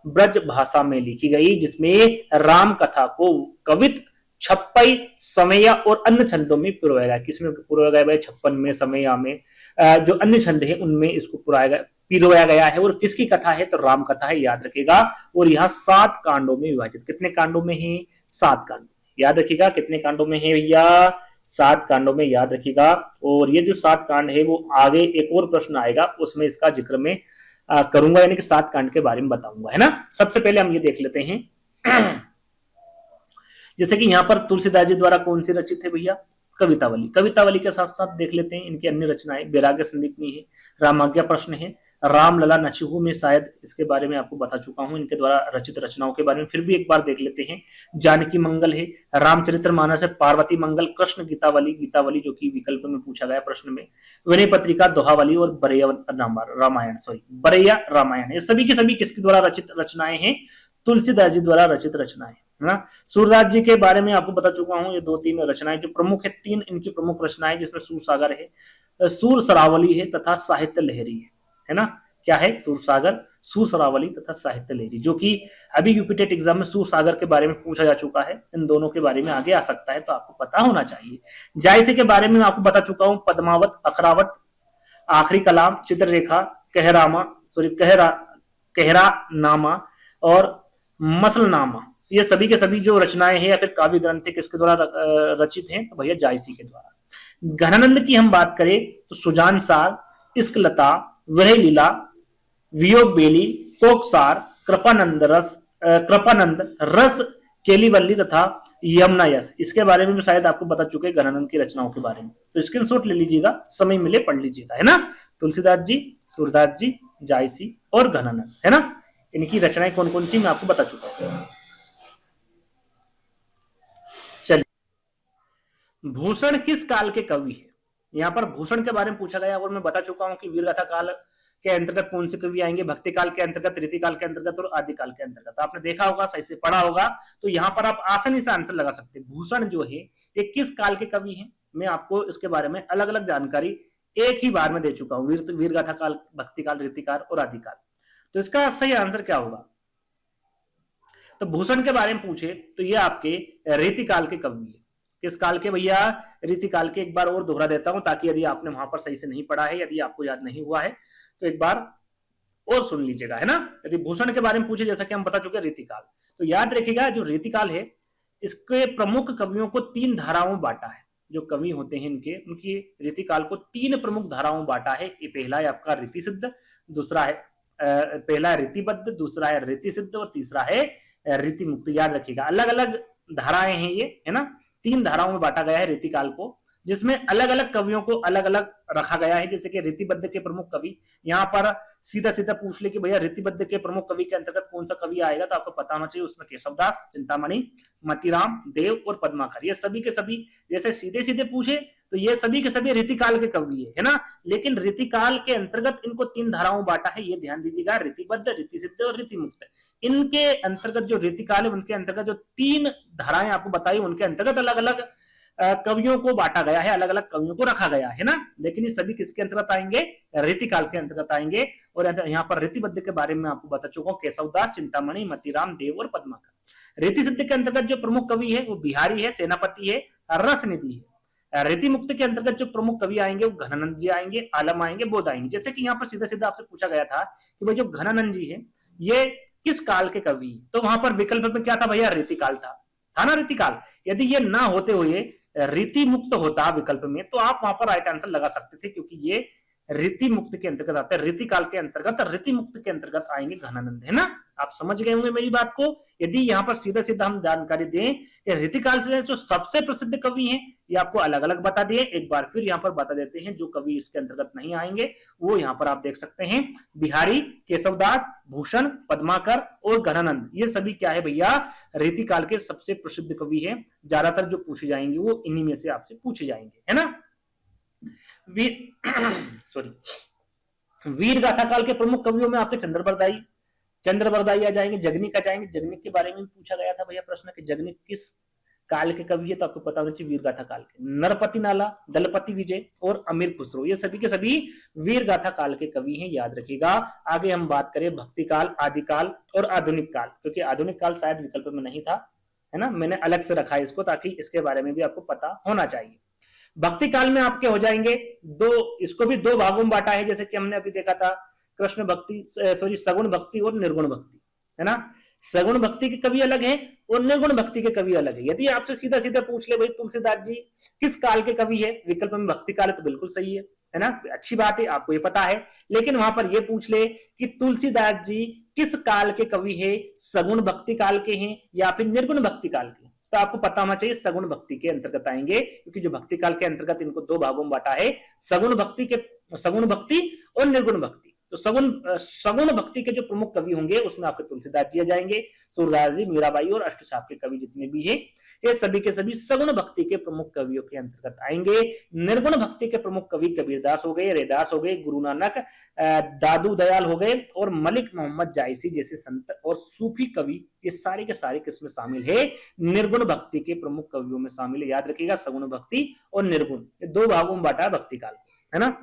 [SPEAKER 1] ब्रज भाषा में लिखी गई, जिसमें राम कथा को कवित, छप्पई, समया और अन्य छंदों में पिरोया गया। किसमें पिरोया गया भाई? छप्पन में, समया में, जो अन्य छंद है उनमें इसको पिरोया गया है। और किसकी कथा है? तो राम कथा है, याद रखिएगा। और यहाँ 7 कांडों में विभाजित। कितने कांडों में है? 7 कांडों। याद रखिएगा कितने कांडों में है भैया? 7 कांडों में, याद रखिएगा। और ये जो 7 कांड है वो आगे एक और प्रश्न आएगा, उसमें इसका जिक्र में करूंगा, यानी कि 7 कांड के बारे में बताऊंगा, है ना। सबसे पहले हम ये देख लेते हैं जैसे कि यहाँ पर तुलसीदास जी द्वारा कौन सी रचित है भैया? कवितावली। कवितावली के साथ साथ देख लेते हैं इनकी अन्य रचनाएं। वैराग्य संदीपनी है, रामाज्ञा प्रश्न है, रामलला नचिहू में शायद इसके बारे में आपको बता चुका हूं, इनके द्वारा रचित रचनाओं के बारे में फिर भी एक बार देख लेते हैं। जानकी मंगल है, रामचरितमानस है, पार्वती मंगल, कृष्ण गीतावली जो कि विकल्प में पूछा गया प्रश्न में, विनय पत्रिका, दोहावली और बरैया रामायण। ये सभी की सभी किसके द्वारा रचित रचनाएं हैं? तुलसीदास जी द्वारा रचित रचनाएं, है ना। सूरदास जी के बारे में आपको बता चुका हूं। ये 2-3 रचनाएं जो प्रमुख है, 3 इनकी प्रमुख रचनाएं, जिसमें सूरसागर है, सूर सरावली है तथा साहित्य लहरी है ना। क्या है? सूरसागर, सूर सरावली तथा साहित्य लहरी, जो कि अभी यूपीटेट एग्जाम में सूरसागर के बारे में पूछा जा चुका है। इन दोनों के बारे में आगे आ सकता है, तो आपको पता होना चाहिए। जायसी के बारे में मैं आपको बता चुका हूं। पद्मावत, अखरावट, आखिरी कलाम, चित्ररेखा, कहरानामा और मसलनामा, ये सभी के सभी जो रचनाएं हैं या फिर काव्य ग्रंथ है, किसके द्वारा रचित हैं? तो भैया जायसी के द्वारा। घनानंद की हम बात करें तो सुजान सार, इश्क लता, वह लीला, वियोग बेली, कोकसार, कृपानंद रस, केलीवल्ली तथा यमुना यस, इसके बारे में भी शायद आपको बता चुके घनानंद की रचनाओं के बारे में। तो स्क्रीनशॉट ले लीजिएगा, समय मिले पढ़ लीजिएगा, है ना। तुलसीदास जी, सूरदास जी, जायसी और घनानंद, है ना। इनकी रचनाएं कौन कौन सी मैं आपको बता चुका हूं। भूषण किस काल के कवि है? यहाँ पर भूषण के बारे में पूछा गया और मैं बता चुका हूं कि वीरगाथा काल के अंतर्गत कौन से कवि आएंगे, भक्ति काल के अंतर्गत, रीति काल के अंतर्गत और आदि काल के अंतर्गत। आपने देखा होगा, सही से पढ़ा होगा, तो यहाँ पर आप आसानी से आंसर लगा सकते हैं। भूषण जो है ये किस काल के कवि हैं, मैं आपको इसके बारे में अलग अलग जानकारी एक ही बार में दे चुका हूं। वीरगाथा काल, भक्ति काल, रीति काल और आदि काल। तो इसका सही आंसर क्या होगा? तो भूषण के बारे में पूछे तो ये आपके रीति काल के कवि है। किस काल के भैया? रीति काल के। एक बार और दोहरा देता हूं ताकि यदि आपने वहां पर सही से नहीं पढ़ा है, यदि आपको याद नहीं हुआ है तो एक बार और सुन लीजिएगा, है ना। यदि भूषण के बारे में पूछे, जैसा कि हम बता चुके हैं रीति काल, तो याद रखिएगा जो रीति काल है इसके प्रमुख कवियों को 3 धाराओं में बांटा है। जो कवि होते हैं इनके, उनकी रीति काल को 3 प्रमुख धाराओं में बांटा है। ये पहला है आपका रीति सिद्ध, दूसरा है पहला है रीतिबद्ध, दूसरा है रीति सिद्ध और तीसरा है रीति मुक्त। याद रखिएगा, अलग अलग धाराएं हैं ये, है ना। 3 धाराओं में बांटा गया है रीति काल को, जिसमें अलग अलग कवियों को अलग अलग रखा गया है। जैसे कि रीतिबद्ध के प्रमुख कवि, यहाँ पर सीधा सीधा पूछ ले कि भैया रीतिबद्ध के प्रमुख कवि के अंतर्गत कौन सा कवि आएगा, तो आपको पता होना चाहिए उसमें केशवदास, चिंतामणि, मतीराम, देव और पद्माकर। ये सभी के सभी जैसे सीधे सीधे पूछे तो ये सभी के सभी रीतिकाल के कवि है ना। लेकिन रीतिकाल के अंतर्गत इनको 3 धाराओं में बांटा है, ये ध्यान दीजिएगा, रीतिबद्ध, रीति सिद्ध और रीति मुक्त। इनके अंतर्गत जो रीतिकाल है उनके अंतर्गत जो 3 धाराएं आपको बताई, उनके अंतर्गत अलग अलग कवियों को बांटा गया है, अलग अलग कवियों को रखा गया है ना। लेकिन ये सभी किसके अंतर्गत आएंगे? रीतिकाल के अंतर्गत आएंगे। और यहाँ पर रीतिबद्ध के बारे में आपको बता चुका हूं, केशवदास, चिंतामणि, मतीराम, देव और पद्माकर। रीति सिद्ध के अंतर्गत जो प्रमुख कवि है वो बिहारी है, सेनापति है, रसनिधि है। रीति मुक्त के अंतर्गत जो प्रमुख कवि आएंगे वो घनानंद जी आएंगे, आलम आएंगे, बोध आएंगे। जैसे कि यहाँ पर सीधा सीधा आपसे पूछा गया था कि भाई जो घनानंद जी है ये किस काल के कवि, तो वहां पर विकल्प में क्या था भैया? रीतिकाल था ना, रीतिकाल। यदि ये ना होते हुए रीति मुक्त होता विकल्प में तो आप वहां पर राइट आंसर लगा सकते थे, क्योंकि ये रीति मुक्त के अंतर्गत आता है। रीति काल के अंतर्गत, रीति मुक्त के अंतर्गत आएंगे घनानंद, है ना। आप समझ गए होंगे मेरी बात को। यदि यहाँ पर सीधा सीधा हम जानकारी दें कि रीति काल से जो सबसे प्रसिद्ध कवि हैं ये आपको अलग अलग बता दिए, एक बार फिर यहाँ पर बता देते हैं जो कवि इसके अंतर्गत नहीं आएंगे वो यहाँ पर आप देख सकते हैं, बिहारी, केशवदास, भूषण, पद्माकर और घनानंद। ये सभी क्या है भैया? रीति काल के सबसे प्रसिद्ध कवि है। ज्यादातर जो पूछे जाएंगे वो इन्हीं में से आपसे पूछे जाएंगे, है ना। वीर गाथा काल के प्रमुख कवियों में आपके चंद्रबरदाई आ जाएंगे, जगनिक आ जाएंगे। जगनिक के बारे में भी पूछा गया था भैया प्रश्न कि जगनिक किस काल के कवि है, तो आपको पता होना चाहिए वीर गाथा काल के। नरपति नाला, दलपति विजय और अमीर खुसरो, ये सभी के सभी वीर गाथा काल के कवि हैं, याद रखिएगा। आगे हम बात करें भक्ति काल, आदि काल और आधुनिक काल, क्योंकि आधुनिक काल शायद विकल्प में नहीं था, है ना। मैंने अलग से रखा है इसको ताकि इसके बारे में भी आपको पता होना चाहिए। भक्ति काल में आपके हो जाएंगे इसको भी 2 भागों में बांटा है, जैसे कि हमने अभी देखा था कृष्ण भक्ति, सगुण भक्ति और निर्गुण भक्ति, है ना। सगुण भक्ति के कवि अलग है और निर्गुण भक्ति के कवि अलग है। यदि आपसे सीधा सीधा पूछ ले भाई तुलसीदास जी किस काल के कवि है, विकल्प में भक्ति काल है, तो बिल्कुल सही है ना, अच्छी बात है, आपको ये पता है। लेकिन वहां पर ये पूछ ले कि तुलसीदास जी किस काल के कवि है, सगुण भक्ति काल के हैं या फिर निर्गुण भक्ति काल के, तो आपको पता होना चाहिए सगुण भक्ति के अंतर्गत आएंगे, क्योंकि जो भक्ति काल के अंतर्गत इनको 2 भागों में बांटा है, सगुण भक्ति और निर्गुण भक्ति। तो सगुण भक्ति के जो प्रमुख कवि होंगे उसमें आपके तुलसीदास जी आ जाएंगे, सूरदास जी, मीराबाई और अष्टचाप के कवि जितने भी हैं ये सभी के सभी सगुण भक्ति के प्रमुख कवियों के अंतर्गत आएंगे। निर्गुण भक्ति के प्रमुख कवि कबीरदास हो गए, रैदास हो गए, गुरु नानक, दादू दयाल हो गए और मलिक मोहम्मद जायसी जैसे संत और सूफी कवि, ये सारे के सारे किसमें शामिल है? निर्गुण भक्ति के प्रमुख कवियों में शामिल है। याद रखिएगा, सगुण भक्ति और निर्गुण, ये 2 भागों में बांटा है भक्ति काल, है ना।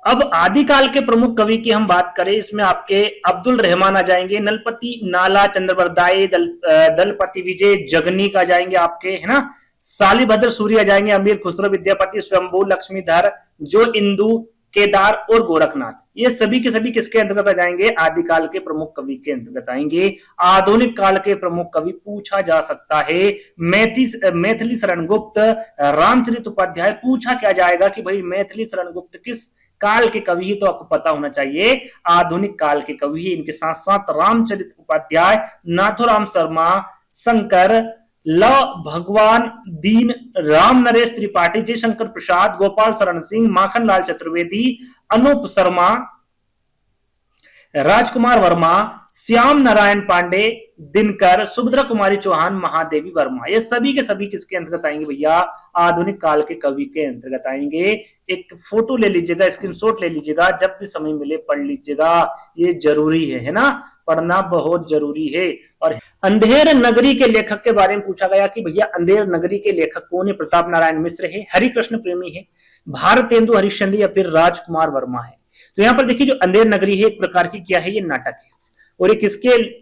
[SPEAKER 1] अब आदिकाल के प्रमुख कवि की हम बात करें, इसमें आपके अब्दुल रहमान आ जाएंगे, नलपति नाला, चंद्रबरदाई, दलपति विजय, जगनिक आ जाएंगे आपके, है ना। शालिभद्र सूरी आ जाएंगे, अमीर खुसरो, विद्यापति, स्वयंभू, लक्ष्मीधर, जो इंदु, केदार और गोरखनाथ, ये सभी के सभी किसके अंतर्गत आ जाएंगे? आदिकाल के प्रमुख कवि के अंतर्गत आएंगे। आधुनिक काल के प्रमुख कवि पूछा जा सकता है मैथिली शरण गुप्त, रामचरित उपाध्याय। पूछा क्या जाएगा कि भाई मैथिली शरण गुप्त किस काल के कवि है, तो आपको पता होना चाहिए आधुनिक काल के कवि है। इनके साथ साथ रामचरित उपाध्याय, नाथुराम शर्मा, शंकर, ल भगवान दीन, राम नरेश त्रिपाठी, जयशंकर प्रसाद, गोपाल शरण सिंह, माखन लाल चतुर्वेदी, अनूप शर्मा, राजकुमार वर्मा, श्याम नारायण पांडे, दिनकर, सुभद्रा कुमारी चौहान, महादेवी वर्मा, ये सभी के सभी किसके अंतर्गत आएंगे भैया? आधुनिक काल के कवि के अंतर्गत आएंगे। एक फोटो ले लीजिएगा, स्क्रीनशॉट ले लीजिएगा, जब भी समय मिले पढ़ लीजिएगा, ये जरूरी है ना, पढ़ना बहुत जरूरी है। और अंधेर नगरी के लेखक के बारे में पूछा गया कि भैया अंधेर नगरी के लेखक कौन है? प्रताप नारायण मिश्र है, हरिकृष्ण प्रेमी है, भारतेंदु हरिश्चंद्र या फिर राजकुमार वर्मा है। तो यहाँ पर देखिए जो अंधेर नगरी है एक प्रकार की क्या है, ये नाटक है, और ये किसके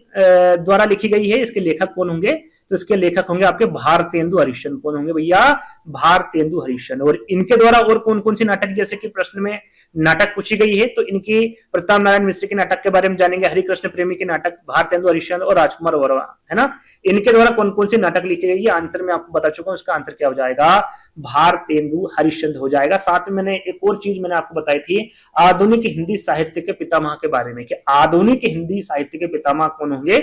[SPEAKER 1] द्वारा लिखी गई है? इसके लेखक कौन होंगे? तो इसके लेखक होंगे आपके भारतेंदु हरिश्चंद्र। कौन होंगे भैया? भारतेंदु हरिश्चंद्र। और इनके द्वारा और कौन कौन सी नाटक, जैसे कि प्रश्न में नाटक पूछी गई है, तो इनकी प्रताप नारायण मिश्र के नाटक के बारे में जानेंगे, हरिकृष्ण प्रेमी के नाटक, भारतेंदु हरिश्चंद्र और राजकुमार वर्मा, है ना, इनके द्वारा कौन कौन सी नाटक लिखी गई है। आंसर मैं आपको बता चुका हूं, इसका आंसर क्या हो जाएगा? भारतेंदु हरिश्चंद्र हो जाएगा। साथ में मैंने एक और चीज मैंने आपको बताई थी आधुनिक हिंदी साहित्य के पितामह के बारे में, कि आधुनिक हिंदी साहित्य के पितामह कौन होंगे?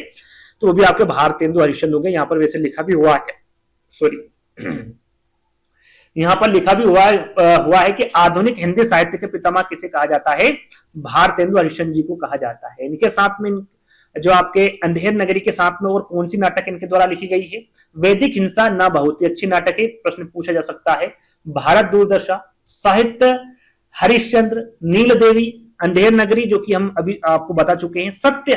[SPEAKER 1] तो वो भी आपके भारतेंदु हरिश्चंद्र होंगे। यहाँ पर वैसे लिखा भी हुआ है, सॉरी यहाँ पर लिखा भी हुआ है कि आधुनिक हिंदी साहित्य के पितामह किसे कहा जाता है? भारतेंदु हरिश्चंद्र जी को कहा जाता है। इनके साथ में जो आपके अंधेर नगरी के साथ में और कौन सी नाटक इनके द्वारा लिखी गई है? वैदिक हिंसा न बहुत ही अच्छी नाटक है, प्रश्न पूछा जा सकता है। भारत दुर्दशा, साहित्य, हरिश्चंद्र, नील देवी, अंधेर नगरी जो कि हम अभी आपको बता चुके हैं, सत्य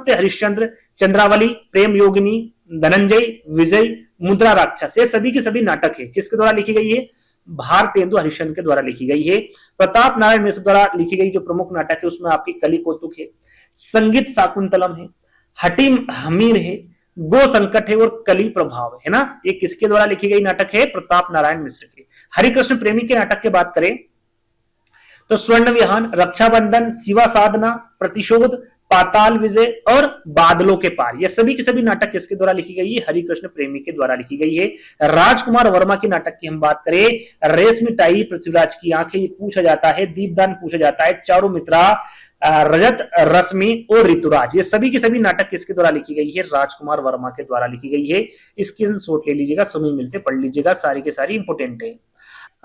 [SPEAKER 1] हरिश्चंद्र, चंद्रावली, प्रेम योगिनी, धनंजय, विजय, मुद्रा राक्षस, ये सभी के सभी नाटक है, किसके द्वारा लिखी गई है? भारतेंदु हरिश्चंद्र के द्वारा लिखी गई है। प्रताप नारायण मिश्र द्वारा लिखी गई जो प्रमुख नाटक है उसमें आपकी कली कौतुक है, संगीत शाकुंतलम है, हटीम हमीर है, गो संकट है और कली प्रभाव है ना, ये किसके द्वारा लिखी गई नाटक है? प्रताप नारायण मिश्र के। हरिकृष्ण प्रेमी के नाटक की बात करें तो स्वर्ण विहान, रक्षाबंधन, शिवा साधना, प्रतिशोध, पाताल विजय और बादलों के पार, ये सभी के सभी नाटक किसके द्वारा लिखी गई है? हरिकृष्ण प्रेमी के द्वारा लिखी गई है। राजकुमार वर्मा के नाटक की हम बात करें, रेशमी टाई, पृथ्वीराज की आंखें, ये पूछा जाता है, दीपदान पूछा जाता है, चारों मित्रा, रजत, रश्मि और ऋतुराज, ये सभी की सभी नाटक किसके द्वारा लिखी गई है? राजकुमार वर्मा के द्वारा लिखी गई है। स्क्रीनशॉट ले लीजिएगा, समय मिलते पढ़ लीजिएगा, सारी के सारी इंपोर्टेंट है।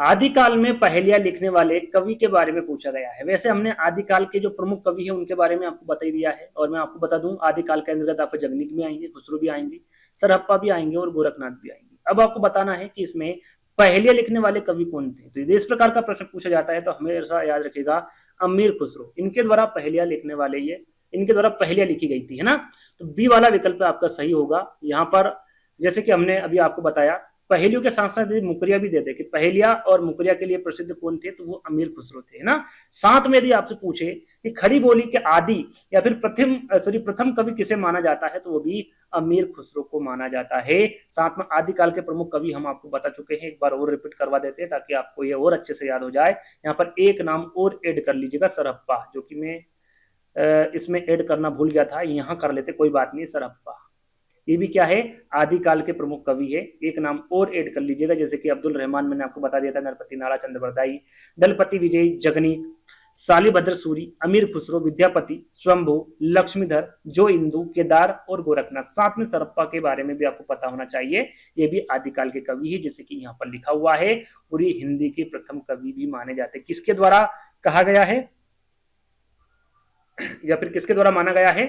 [SPEAKER 1] आदिकाल में पहेलियां लिखने वाले कवि के बारे में पूछा गया है। वैसे हमने आदिकाल के जो प्रमुख कवि हैं उनके बारे में आपको बता ही दिया है, और मैं आपको बता दूं आदिकाल के अंतर्गत आपको जगनीक भी आएंगे, खुसरो भी आएंगे, सरहप्पा भी आएंगे और गोरखनाथ भी आएंगे। अब आपको बताना है कि इसमें पहेलियां लिखने वाले कवि कौन थे। तो इस प्रकार का प्रश्न पूछा जाता है तो हमेशा याद रखिएगा अमीर खुसरो, इनके द्वारा पहेलियां लिखने वाले, ये इनके द्वारा पहेलियां लिखी गई थी, है ना। तो बी वाला विकल्प आपका सही होगा। यहाँ पर जैसे कि हमने अभी आपको बताया, पहेलियों के साथ साथ मुकरिया भी दे दे कि पहेलिया और मुकरिया के लिए प्रसिद्ध कौन थे, तो वो अमीर खुसरो थे, है ना। साथ में यदि आपसे पूछे कि खड़ी बोली के आदि या फिर प्रथम कवि किसे माना जाता है, तो वो भी अमीर खुसरो को माना जाता है। साथ में आदिकाल के प्रमुख कवि हम आपको बता चुके हैं, एक बार और रिपीट करवा देते हैं ताकि आपको ये और अच्छे से याद हो जाए। यहाँ पर एक नाम और ऐड कर लीजिएगा, सरहप्पा, जो कि मैं इसमें ऐड करना भूल गया था, यहाँ कर लेते, कोई बात नहीं। सरहप्पा ये भी क्या है? आदिकाल के प्रमुख कवि है। एक नाम और ऐड कर लीजिएगा, जैसे कि अब्दुल रहमान मैंने आपको बता दिया था, नरपति नारा चंद्रबरदाई, दलपति विजय, जगनीक, सालिभद्र सूरी, अमीर खुसरो, विद्यापति, स्वयंभू, लक्ष्मीधर, जो इंदु, केदार और गोरखनाथ। साथ में सरप्पा के बारे में भी आपको पता होना चाहिए, ये भी आदिकाल के कवि है, जैसे कि यहाँ पर लिखा हुआ है, और ये हिंदी के प्रथम कवि भी माने जाते हैं। किसके द्वारा कहा गया है या फिर किसके द्वारा माना गया है?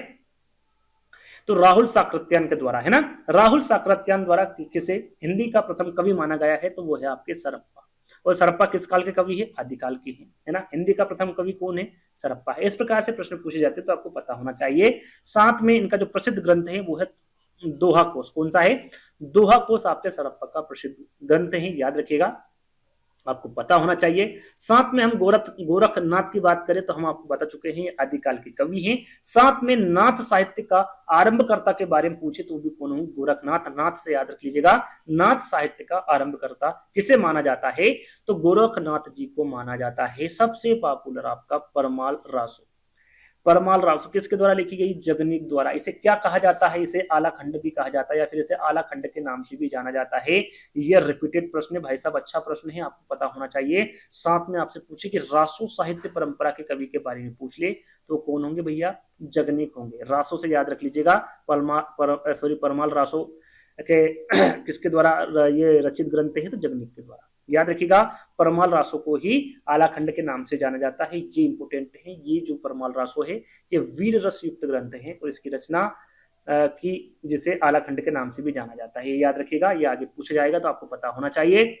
[SPEAKER 1] तो राहुल साकृत्यायन के द्वारा, है ना। राहुल साकृत्यायन द्वारा किसे हिंदी का प्रथम कवि माना गया है, तो वो है आपके सरप्पा। और सरप्पा किस काल के कवि है? आदिकाल के हैं, है ना। हिंदी का प्रथम कवि कौन है? सरप्पा है। इस प्रकार से प्रश्न पूछे जाते हैं तो आपको पता होना चाहिए। साथ में इनका जो प्रसिद्ध ग्रंथ है वो है दोहा कोश। कौन सा है? दोहा कोश आपके सरप्पा का प्रसिद्ध ग्रंथ है, याद रखिएगा, आपको पता होना चाहिए। साथ में हम गोरखनाथ की बात करें तो हम आपको बता चुके हैं आदिकाल के कवि हैं। साथ में नाथ साहित्य का आरंभकर्ता के बारे में पूछे तो भी कौन हूं? गोरखनाथ। नाथ से याद रख लीजिएगा, नाथ साहित्य का आरंभकर्ता किसे माना जाता है? तो गोरखनाथ जी को माना जाता है। सबसे पॉपुलर आपका परमाल रासो। परमाल रासो किसके द्वारा लिखी गई? जगनीक द्वारा। इसे क्या कहा जाता है? इसे आला खंड भी कहा जाता है, या फिर इसे आला खंड के नाम से भी जाना जाता है। यह रिपीटेड प्रश्न है भाई साहब, अच्छा प्रश्न है, आपको पता होना चाहिए। साथ में आपसे पूछे कि रासो साहित्य परंपरा के कवि के बारे में पूछ ले तो कौन होंगे भैया? जगनीक होंगे। रासो से याद रख लीजिएगा, परमाल रासो के किसके द्वारा ये रचित ग्रंथ है? तो जगनीक के द्वारा। याद रखिएगा, परमाल रासो को ही आलाखंड के नाम से जाना जाता है। ये इंपोर्टेंट है। ये जो परमाल रासो है ये वीर रस युक्त ग्रंथ है और इसकी रचना की जिसे आलाखंड के नाम से भी जाना जाता है। ये याद रखिएगा, ये आगे पूछा जाएगा तो आपको पता होना चाहिए।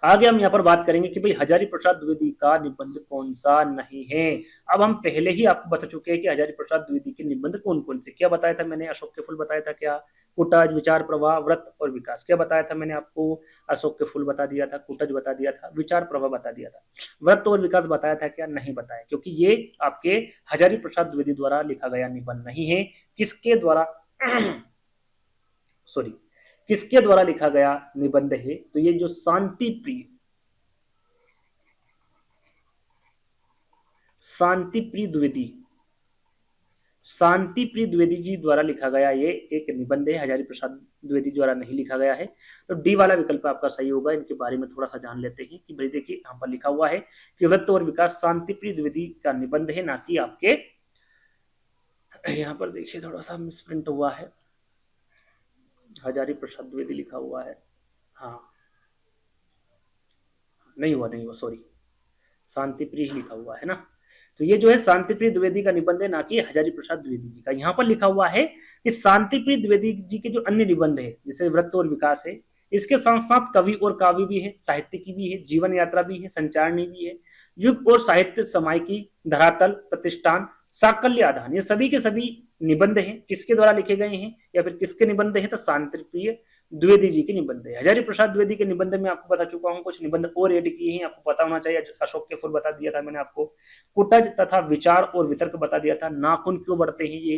[SPEAKER 1] आगे हम यहाँ पर बात करेंगे कि भाई हजारी प्रसाद द्विवेदी का निबंध कौन सा नहीं है। अब हम पहले ही आपको बता चुके हैं कि हजारी प्रसाद द्विवेदी के निबंध कौन कौन से, क्या बताया था मैंने, अशोक के फूल बताया था, क्या कुटज, विचार प्रवाह, व्रत और विकास, क्या बताया था मैंने आपको, अशोक के फूल बता दिया था, कुटज बता दिया था, विचार प्रवाह बता दिया था, व्रत और विकास बताया था क्या, नहीं बताया, क्योंकि ये आपके हजारी प्रसाद द्विवेदी द्वारा लिखा गया निबंध नहीं है। किसके द्वारा सॉरी किसके द्वारा लिखा गया निबंध है, तो ये जो शांति प्रिय द्विवेदी जी द्वारा लिखा गया ये एक निबंध है, हजारी प्रसाद द्विवेदी द्वारा नहीं लिखा गया है। तो डी वाला विकल्प आपका सही होगा। इनके बारे में थोड़ा सा जान लेते हैं कि भाई देखिए यहाँ पर लिखा हुआ है कि व्रत और विकास शांति प्रिय द्विवेदी का निबंध है, ना कि आपके, यहाँ पर देखिए थोड़ा सा मिसप्रिंट हुआ है, हजारी प्रसाद द्विवेदी लिखा हुआ है, हाँ नहीं हुआ सॉरी, शांति प्रिय ही लिखा हुआ है ना। तो ये जो है शांति प्रिय द्विवेदी का निबंध है, ना कि हजारी प्रसाद द्विवेदी जी का। यहाँ पर लिखा हुआ है कि शांति प्रिय द्विवेदी जी के जो अन्य निबंध है जैसे व्रत और विकास है, इसके साथ साथ कवि और काव्य भी है, साहित्य की भी है, जीवन यात्रा भी है, संचारणी भी है, युग और साहित्य समय की, धरातल, प्रतिष्ठान, साकल्य आधान, ये सभी के सभी निबंध हैं। किसके द्वारा लिखे गए हैं या फिर किसके निबंध हैं, तो शांति प्रिय द्विवेदी जी के निबंध है। हजारी प्रसाद द्विवेदी के निबंध में आपको बता चुका हूँ, कुछ निबंध और ऐड किए हैं, आपको पता होना चाहिए। अशोक के फूल बता दिया था मैंने आपको, कुटज तथा विचार और वितर्क बता दिया था, नाखून क्यों बढ़ते हैं ये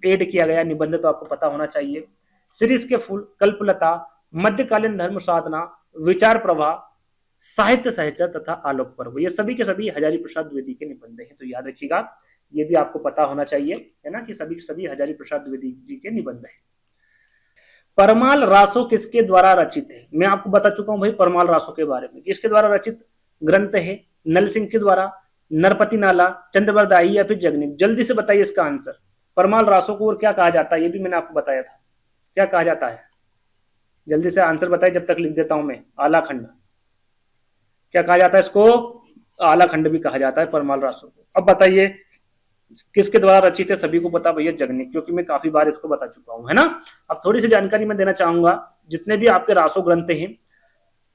[SPEAKER 1] ऐड किया गया निबंध, तो आपको पता होना चाहिए। शिरीष के फूल, कल्पलता, मध्यकालीन धर्म साधना, विचार प्रवाह, साहित्य सहचर तथा आलोक पर्व, ये सभी के सभी हजारी प्रसाद द्विवेदी के निबंध हैं। तो याद रखिएगा, ये भी आपको पता होना चाहिए, है ना, कि सभी के सभी हजारी प्रसाद द्विवेदी जी के निबंध हैं। परमाल रासो किसके द्वारा रचित है, मैं आपको बता चुका हूं भाई परमाल रासो के बारे में। किसके द्वारा रचित ग्रंथ है, नल सिंह के द्वारा, नरपति नाला, चंद्रबरदाई या फिर जगनिक, जल्दी से बताइए इसका आंसर। परमाल रासो को और क्या कहा जाता है, ये भी मैंने आपको बताया था, क्या कहा जाता है, जल्दी से आंसर बताइए, जब तक लिख देता हूं मैं। आलाखंड, क्या कहा जाता है इसको, आलाखंड भी कहा जाता है परमाल रासो को। अब बताइए किसके द्वारा रचित है, सभी को पता भैया जगनिक, क्योंकि मैं काफी बार इसको बता चुका हूं, है ना। अब थोड़ी सी जानकारी मैं देना चाहूंगा, जितने भी आपके रासो ग्रंथ हैं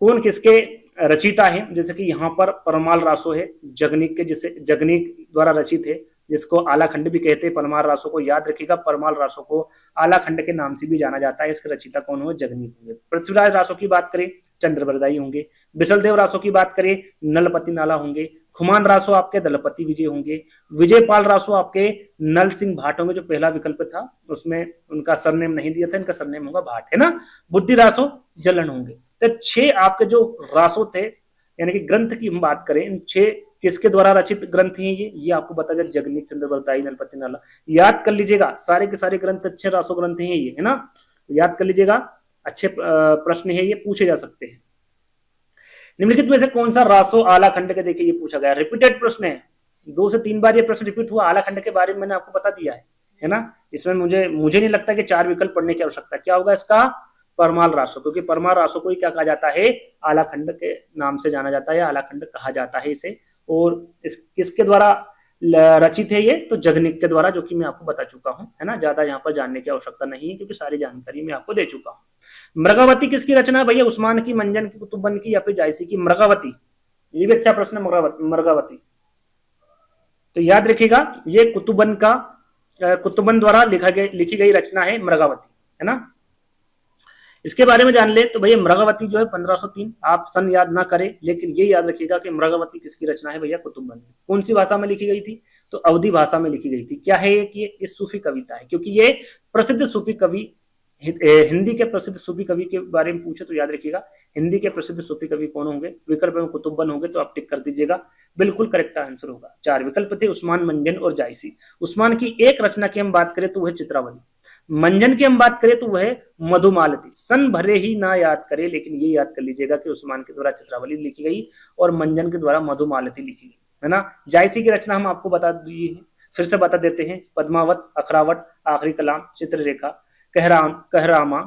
[SPEAKER 1] कौन किसके रचिता है, जैसे कि यहाँ पर परमाल रासो है जगनिक के, जिसे जगनिक द्वारा रचित है, जिसको आलाखंड भी कहते हैं। परमाल रासो को याद रखिएगा, परमाल रासो को आलाखंड के नाम से भी जाना जाता है। इसके रचिता कौन हुए, जगनिक होंगे। पृथ्वीराज रासो की बात करें, चंद्रबरदाई होंगे। बिसलदेव रासो की बात करें, नलपति नाला होंगे। खुमान रासो आपके दलपति विजय होंगे। विजयपाल रासो आपके नल सिंह भाट होंगे, जो पहला विकल्प था उसमें उनका सरनेम नहीं दिया था, इनका सरनेम होगा भाट, है ना। बुद्धि रासो जलन होंगे। तो 6 आपके जो रासो थे, यानी कि ग्रंथ की हम बात करें, इन 6 किसके द्वारा रचित ग्रंथ हैं ये आपको बता दें, जगनिक, चंद्रबरदाई, नलपति नाला। याद कर लीजिएगा, सारे के सारे ग्रंथ अच्छे रासो ग्रंथ हैं ये, है ना, तो याद कर लीजिएगा, अच्छे प्रश्न है ये, पूछे जा सकते हैं। निम्नलिखित में से कौन सा रासो आलाखंड के, देखिए ये पूछा गया, रिपीटेड प्रश्न है, 2 से 3 बार ये प्रश्न रिपीट हुआ। आलाखंड के बारे में मैंने आपको बता दिया है ना। इसमें मुझे नहीं लगता कि 4 विकल्प पढ़ने की आवश्यकता। क्या होगा इसका, परमाल रासो, क्योंकि परमाल रासो को ही क्या कहा जाता है, आलाखंड के नाम से जाना जाता है, आलाखंड कहा जाता है इसे। और किसके द्वारा रचित है ये, तो जगनिक के द्वारा, जो कि मैं आपको बता चुका हूं, है ना। ज्यादा यहाँ पर जानने की आवश्यकता नहीं है, क्योंकि सारी जानकारी मैं आपको दे चुका हूं। मृगावती किसकी रचना है भैया, उस्मान की, मंजन की, कुतुबन की या फिर जायसी की। मृगावती, ये भी अच्छा प्रश्न है, मृगावती। तो याद रखिएगा, ये कुतुबन द्वारा लिखी गई रचना है मृगावती, है ना। इसके बारे में जान ले तो भैया मृगावती जो है 1503, आप सन याद ना करें, लेकिन ये याद रखिएगा कि मृगावती किसकी रचना है भैया, कुतुबन की। कौन सी भाषा में लिखी गई थी, तो अवधी भाषा में लिखी गई थी। क्या है ये, कि ये सूफी कविता है, क्योंकि ये प्रसिद्ध सूफी कवि, हिंदी के प्रसिद्ध सूफी कवि के बारे में पूछे तो याद रखिएगा, हिंदी के प्रसिद्ध सूफी कवि कौन होंगे, विकल्प में कुतुबन होंगे, तो आप टिक कर दीजिएगा, बिल्कुल करेक्ट आंसर होगा। 4 विकल्प थे, उस्मान, मंजन और जायसी। उस्मान की एक रचना की हम बात करें तो वह चित्रावली, मंजन की हम बात करें तो वह मधुमालती। सन भरे ही ना याद करें, लेकिन ये याद कर लीजिएगा कि उस्मान के द्वारा चित्रावली लिखी गई और मंजन के द्वारा मधुमालती लिखी गई, है ना। जायसी की रचना हम आपको बता दी है, फिर से बता देते हैं, पद्मावत, अखरावट, आखिरी कलाम, चित्ररेखा, कहरामा,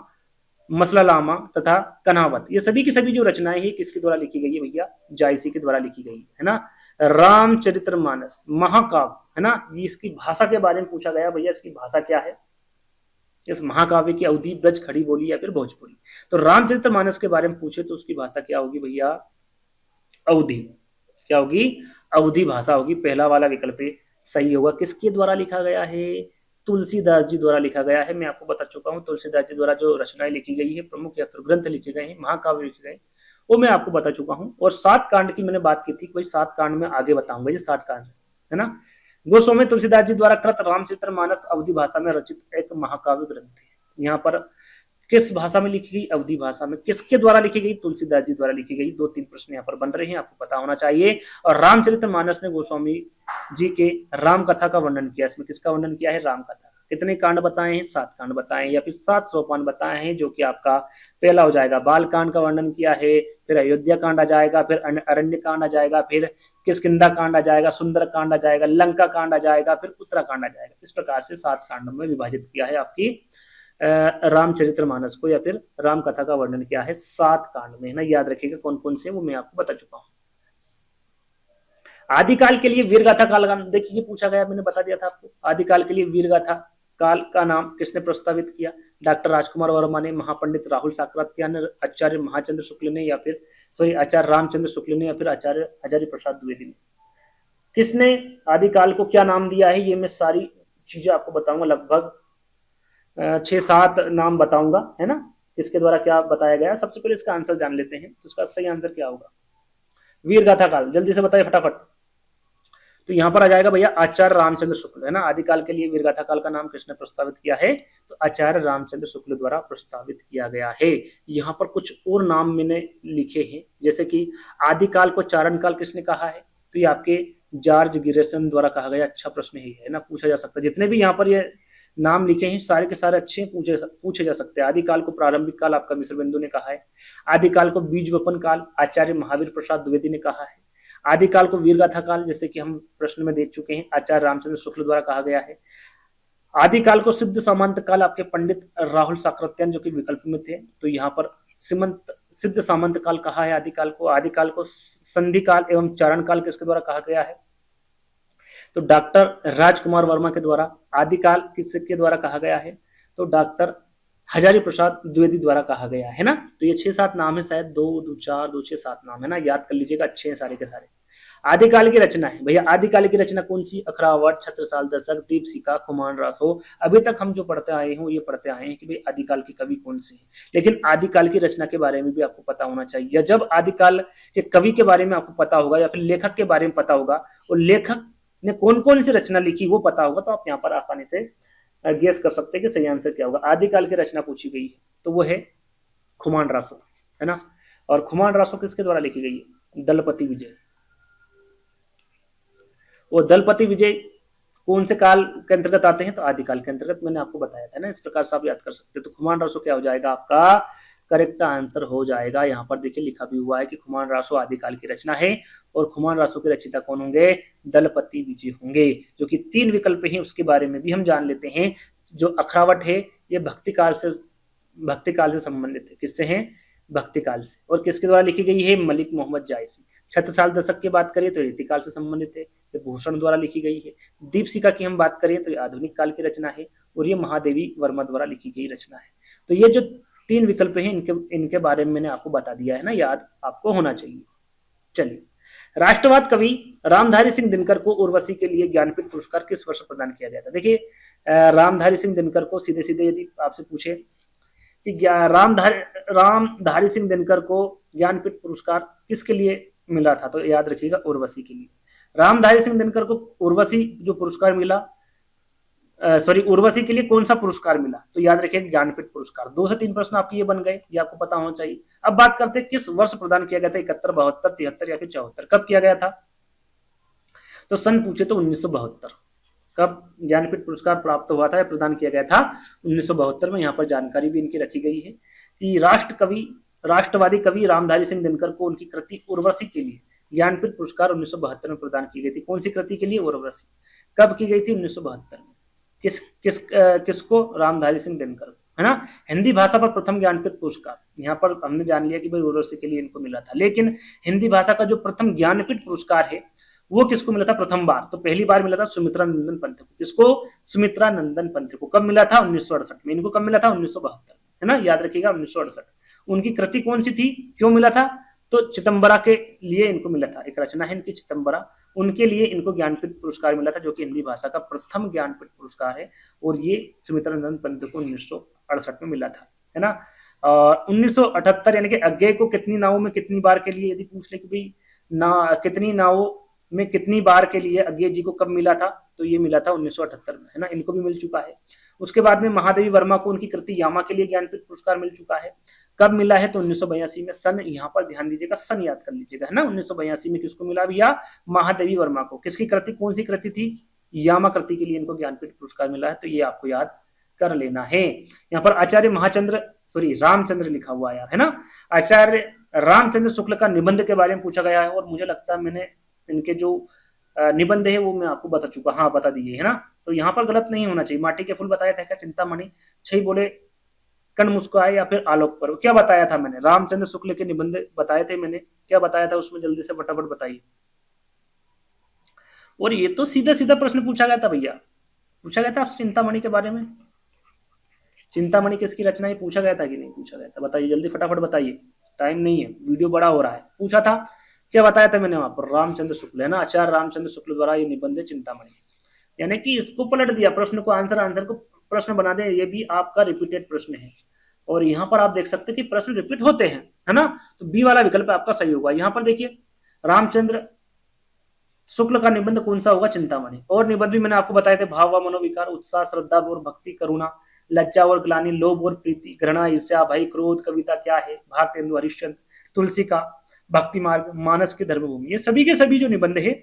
[SPEAKER 1] मसला लामा तथा कन्हावत, ये सभी की सभी जो रचनाएं हैं किसके द्वारा लिखी गई है भैया, जायसी के द्वारा लिखी गई है ना। रामचरितमानस महाकाव्य है ना, ये इसकी भाषा के बारे में पूछा गया भैया, इसकी भाषा क्या है, इस महाकाव्य की अवधि ब्रज खड़ी बोली या फिर भोजपुरी। तो रामचरितमानस के बारे में पूछे तो उसकी भाषा क्या होगी भैया, अवधि, क्या होगी, अवधि भाषा होगी। पहला वाला विकल्प सही होगा। किसके द्वारा लिखा गया है, तुलसीदास जी द्वारा लिखा गया है। मैं आपको बता चुका हूँ तुलसीदास जी द्वारा जो रचनाएं लिखी गई है, प्रमुख या फिर ग्रंथ लिखे गए हैं, महाकाव्य लिखे गए, वो मैं आपको बता चुका हूँ। और 7 कांड की मैंने बात की थी, कोई 7 कांड में आगे बताऊंगा, ये 7 कांड है ना। गोस्वामी तुलसीदास जी द्वारा कृत रामचरितमानस अवधि भाषा में रचित एक महाकाव्य ग्रंथ है। यहाँ पर किस भाषा में लिखी गई, अवधि भाषा में। किसके द्वारा लिखी गई, तुलसीदास जी द्वारा लिखी गई। 2-3 प्रश्न यहाँ पर बन रहे हैं, आपको पता होना चाहिए। और रामचरितमानस ने गोस्वामी जी के राम कथा का वर्णन किया। इसमें किसका वर्णन किया है, राम कथा। कितने कांड बताए हैं, 7 कांड बताए हैं, या फिर 7 सोपान बताए हैं, जो कि आपका पहला हो जाएगा। बाल कांड का वर्णन किया है, फिर अयोध्या कांड आ जाएगा, फिर अरण्य कांड आ जाएगा, फिर किष्किंधा कांड आ जाएगा, सुंदर कांड आ जाएगा, लंका कांड आ जाएगा, फिर उत्तराकांड आ जाएगा। इस प्रकार से 7 कांडों में विभाजित किया है आपकी रामचरितमानस को, या फिर राम कथा का वर्णन किया है 7 कांड में, है ना। याद रखिएगा कौन कौन से, वो मैं आपको बता चुका हूं। आदिकाल के लिए वीरगाथा काल का, देखिए पूछा गया, मैंने बता दिया था आपको। आदिकाल के लिए वीरगाथा काल का नाम किसने प्रस्तावित किया, डॉक्टर राजकुमार वर्मा ने, महापंडित राहुल साकरात्या ने, आचार्य महाचंद्र शुक्ल ने, या फिर आचार्य रामचंद्र शुक्ल ने, या फिर आचार्य हजारी प्रसाद द्विवेदी ने। किसने आदिकाल को क्या नाम दिया है, ये मैं सारी चीजें आपको बताऊंगा, लगभग 6-7 नाम बताऊंगा, है ना। इसके द्वारा क्या बताया गया, सबसे पहले इसका आंसर जान लेते हैं। तो इसका सही आंसर क्या होगा, वीरगाथा काल, जल्दी से बताइए फटाफट। तो यहाँ पर आ जाएगा भैया आचार्य रामचंद्र शुक्ल, है ना। आदिकाल के लिए वीरगाथा काल का नाम किसने प्रस्तावित किया है, तो आचार्य रामचंद्र शुक्ल द्वारा प्रस्तावित किया गया है। यहाँ पर कुछ और नाम मैंने लिखे हैं, जैसे कि आदिकाल को चारण काल किसने कहा है, तो ये आपके जॉर्ज गिरेसन द्वारा कहा गया। अच्छा प्रश्न है ना, पूछा जा सकता है। जितने भी यहाँ पर ये नाम लिखे हैं सारे के सारे अच्छे पूछे जा सकते हैं। आदिकाल को प्रारंभिक काल आपका मिश्रबिंदु ने कहा है। आदिकाल को बीज वपन काल आचार्य महावीर प्रसाद द्विवेदी ने कहा है। आदिकाल को वीरगाथा काल, जैसे कि हम प्रश्न में देख चुके हैं, आचार्य रामचंद्र शुक्ल द्वारा कहा गया है। आदिकाल को सिद्ध सामंत काल आपके पंडित राहुल साकरात्यान जो कि विकल्प में थे, तो यहाँ पर सिद्ध सामंत काल कहा है आदिकाल को। आदिकाल को संधि काल एवं चारण काल किसके द्वारा कहा गया है, तो डॉक्टर राजकुमार वर्मा के द्वारा। आदिकाल किसके द्वारा कहा गया है, तो डॉक्टर हजारी प्रसाद द्विवेदी द्वारा कहा गया है ना। तो ये 6-7 नाम है, शायद 2-4-2-6-7 नाम है ना, याद कर लीजिएगा, अच्छे हैं सारे के सारे। आदिकाल की रचना है भैया, आदिकाल की रचना कौन सी, अखरावट, छत्रसाल दशक, दीपशिखा, खुमान रासो। अभी तक हम जो पढ़ते आए हैं ये पढ़ते आए हैं कि भाई आदिकाल के कवि कौन से हैं, लेकिन आदिकाल की रचना के बारे में भी आपको पता होना चाहिए। या जब आदिकाल के कवि के बारे में आपको पता होगा, या फिर लेखक के बारे में पता होगा, और लेखक ने कौन कौन सी रचना लिखी वो पता होगा, तो आप यहाँ पर आसानी से गेस कर सकते हैं कि सही आंसर क्या होगा। आदिकाल की रचना पूछी गई है तो वो है खुमान रासो, है ना। और खुमान रासो किसके द्वारा लिखी गई है, दलपति विजय। वो दलपति विजय कौन से काल के अंतर्गत आते हैं, तो आदिकाल के अंतर्गत, मैंने आपको बताया था ना। इस प्रकार से आप याद कर सकते हैं। तो खुमान रासो क्या हो जाएगा, आपका करेक्ट आंसर हो जाएगा। यहाँ पर देखिए लिखा भी हुआ है कि खुमान रासो आदिकाल की रचना है, और खुमान रासो के रचयिता कौन होंगे, दलपति विजय होंगे। जो कि 3 विकल्प हैं, उसके बारे में भी हम जान लेते हैं। जो अखरावट है ये भक्ति काल से संबंधित है। किससे है, भक्ति काल से। और किसके द्वारा लिखी गई है, मलिक मोहम्मद जायसी। छत्रसाल दशक की बात करें तो रीतिकाल से संबंधित है, ये भूषण द्वारा लिखी गई है। दीपशिखा की हम बात करें तो ये आधुनिक काल की रचना है, और ये महादेवी वर्मा द्वारा लिखी गई रचना है। तो ये जो 3 विकल्प हैं इनके बारे में मैंने आपको बता दिया है ना, याद आपको होना चाहिए। चलिए, राष्ट्रवाद कवि रामधारी सिंह दिनकर को उर्वशी के लिए ज्ञानपीठ पुरस्कार किस वर्ष प्रदान किया गया था। देखिए रामधारी सिंह दिनकर को सीधे सीधे यदि आपसे पूछे कि रामधारी सिंह दिनकर को ज्ञानपीठ पुरस्कार किसके लिए मिला था, तो याद रखिएगा उर्वशी के लिए। रामधारी सिंह दिनकर को उर्वशी जो पुरस्कार मिला, उर्वशी के लिए कौन सा पुरस्कार मिला, तो याद रखिएगा ज्ञानपीठ पुरस्कार। 2 से 3 प्रश्न आपके ये बन गए, ये आपको पता होना चाहिए। अब बात करते हैं किस वर्ष प्रदान किया गया था, 71, 72, 73 या फिर 74, कब किया गया था, तो सन पूछे तो 1972। कब ज्ञानपीठ पुरस्कार प्राप्त हुआ था या प्रदान किया गया था, 1972 में। यहाँ पर जानकारी भी इनकी रखी गई है कि राष्ट्रवादी कवि रामधारी सिंह दिनकर को उनकी कृति उर्वशी के लिए ज्ञानपीठ पुरस्कार 1972 में प्रदान की गई थी। कौन सी कृति के लिए, उर्वशी। कब की गई थी, 1972 में। किसको, रामधारी सिंह दिनकर। है ना। हिंदी भाषा पर प्रथम ज्ञानपीठ पुरस्कार, यहाँ पर हमने जान लिया कि भाई उर्वशी के लिए इनको मिला था, लेकिन हिंदी भाषा का जो प्रथम ज्ञानपीठ पुरस्कार है वो किसको मिला था प्रथम बार? तो पहली बार मिला था सुमित्रा नंदन पंत को। किसको? सुमित्रा नंदन पंत को। कब मिला था? 1968 में। इनको कब मिला था? 1972, है ना, याद रखिएगा 1968। उनकी कृति कौन सी थी? क्यों मिला था? तो चिदंबरा के लिए इनको मिला था, एक रचना है इनकी चिदंबरा, उनके लिए इनको ज्ञानपीठ पुरस्कार मिला था, जो कि हिंदी भाषा का प्रथम ज्ञानपीठ पुरस्कार है, और ये सुमित्रा नंदन पंत को 1968 में मिला था, है ना। और 1978 यानी कि अज्ञे को कितनी नावों में कितनी बार के लिए यदि पूछ ले कि भाई ना कितनी नावों में कितनी बार के लिए अज्ञे जी को कब मिला था, तो ये मिला था 1978 में, है ना, इनको भी मिल चुका है। उसके बाद में महादेवी वर्मा को उनकी कृति यामा के लिए ज्ञानपीठ पुरस्कार मिल चुका है। कब मिला है? तो 1982 में। सन यहाँ पर ध्यान दीजिएगा, सन याद कर लीजिएगा, है ना। 1982 में किसको मिला भैया? महादेवी वर्मा को। किसकी कृति? कौन सी कृति थी? यामा कृति के लिए इनको ज्ञानपीठ पुरस्कार मिला है, तो ये आपको याद कर लेना है। यहाँ पर आचार्य रामचंद्र लिखा हुआ है, है ना। आचार्य रामचंद्र शुक्ल का निबंध के बारे में पूछा गया है, और मुझे लगता है मैंने इनके जो निबंध है वो मैं आपको बता चुका, हाँ बता दिए, है ना। तो यहाँ पर गलत नहीं होना चाहिए। माटी के फूल बताया था क्या? चिंतामणि। छही बोले कण मुस्कुराए या फिर आलोक पर्व, क्या बताया था मैंने? रामचंद्र शुक्ल के निबंध बताए थे मैंने, क्या बताया था उसमें? जल्दी से फटाफट बताइए। और ये तो सीधा सीधा प्रश्न पूछा गया था भैया, पूछा गया था आपसे चिंतामणि के बारे में। चिंतामणि किसकी रचना है? पूछा गया था कि नहीं पूछा गया था? बताइए जल्दी फटाफट बताइए, टाइम नहीं है, वीडियो बड़ा हो रहा है। पूछा था, क्या बताया था मैंने वहां पर? रामचंद्र शुक्ल, है ना, आचार्य रामचंद्र शुक्ल द्वारा ये निबंध है चिंतामणि। यानी कि इसको पलट दिया, प्रश्न को आंसर को प्रश्न बना दे, ये भी आपका रिपीटेड प्रश्न है। और यहाँ पर आप देख सकते हैं कि प्रश्न रिपीट होते हैं, है ना। तो बी वाला विकल्प आपका सही होगा। यहाँ पर देखिए रामचंद्र शुक्ल का निबंध कौन सा होगा? चिंतामणि। और निबंध भी मैंने आपको बताए थे, भाव व मनोविकार, उत्साह, श्रद्धा और भक्ति, करुणा, लज्जा और ग्लानि, लोभ और प्रीति, घृणा, ईर्ष्या, भय, क्रोध, कविता क्या है, भारतेंदु हरिश्चंद्र, तुलसी का, भक्ति मार्ग, मानस की धर्मभूमि, ये सभी के सभी जो निबंध है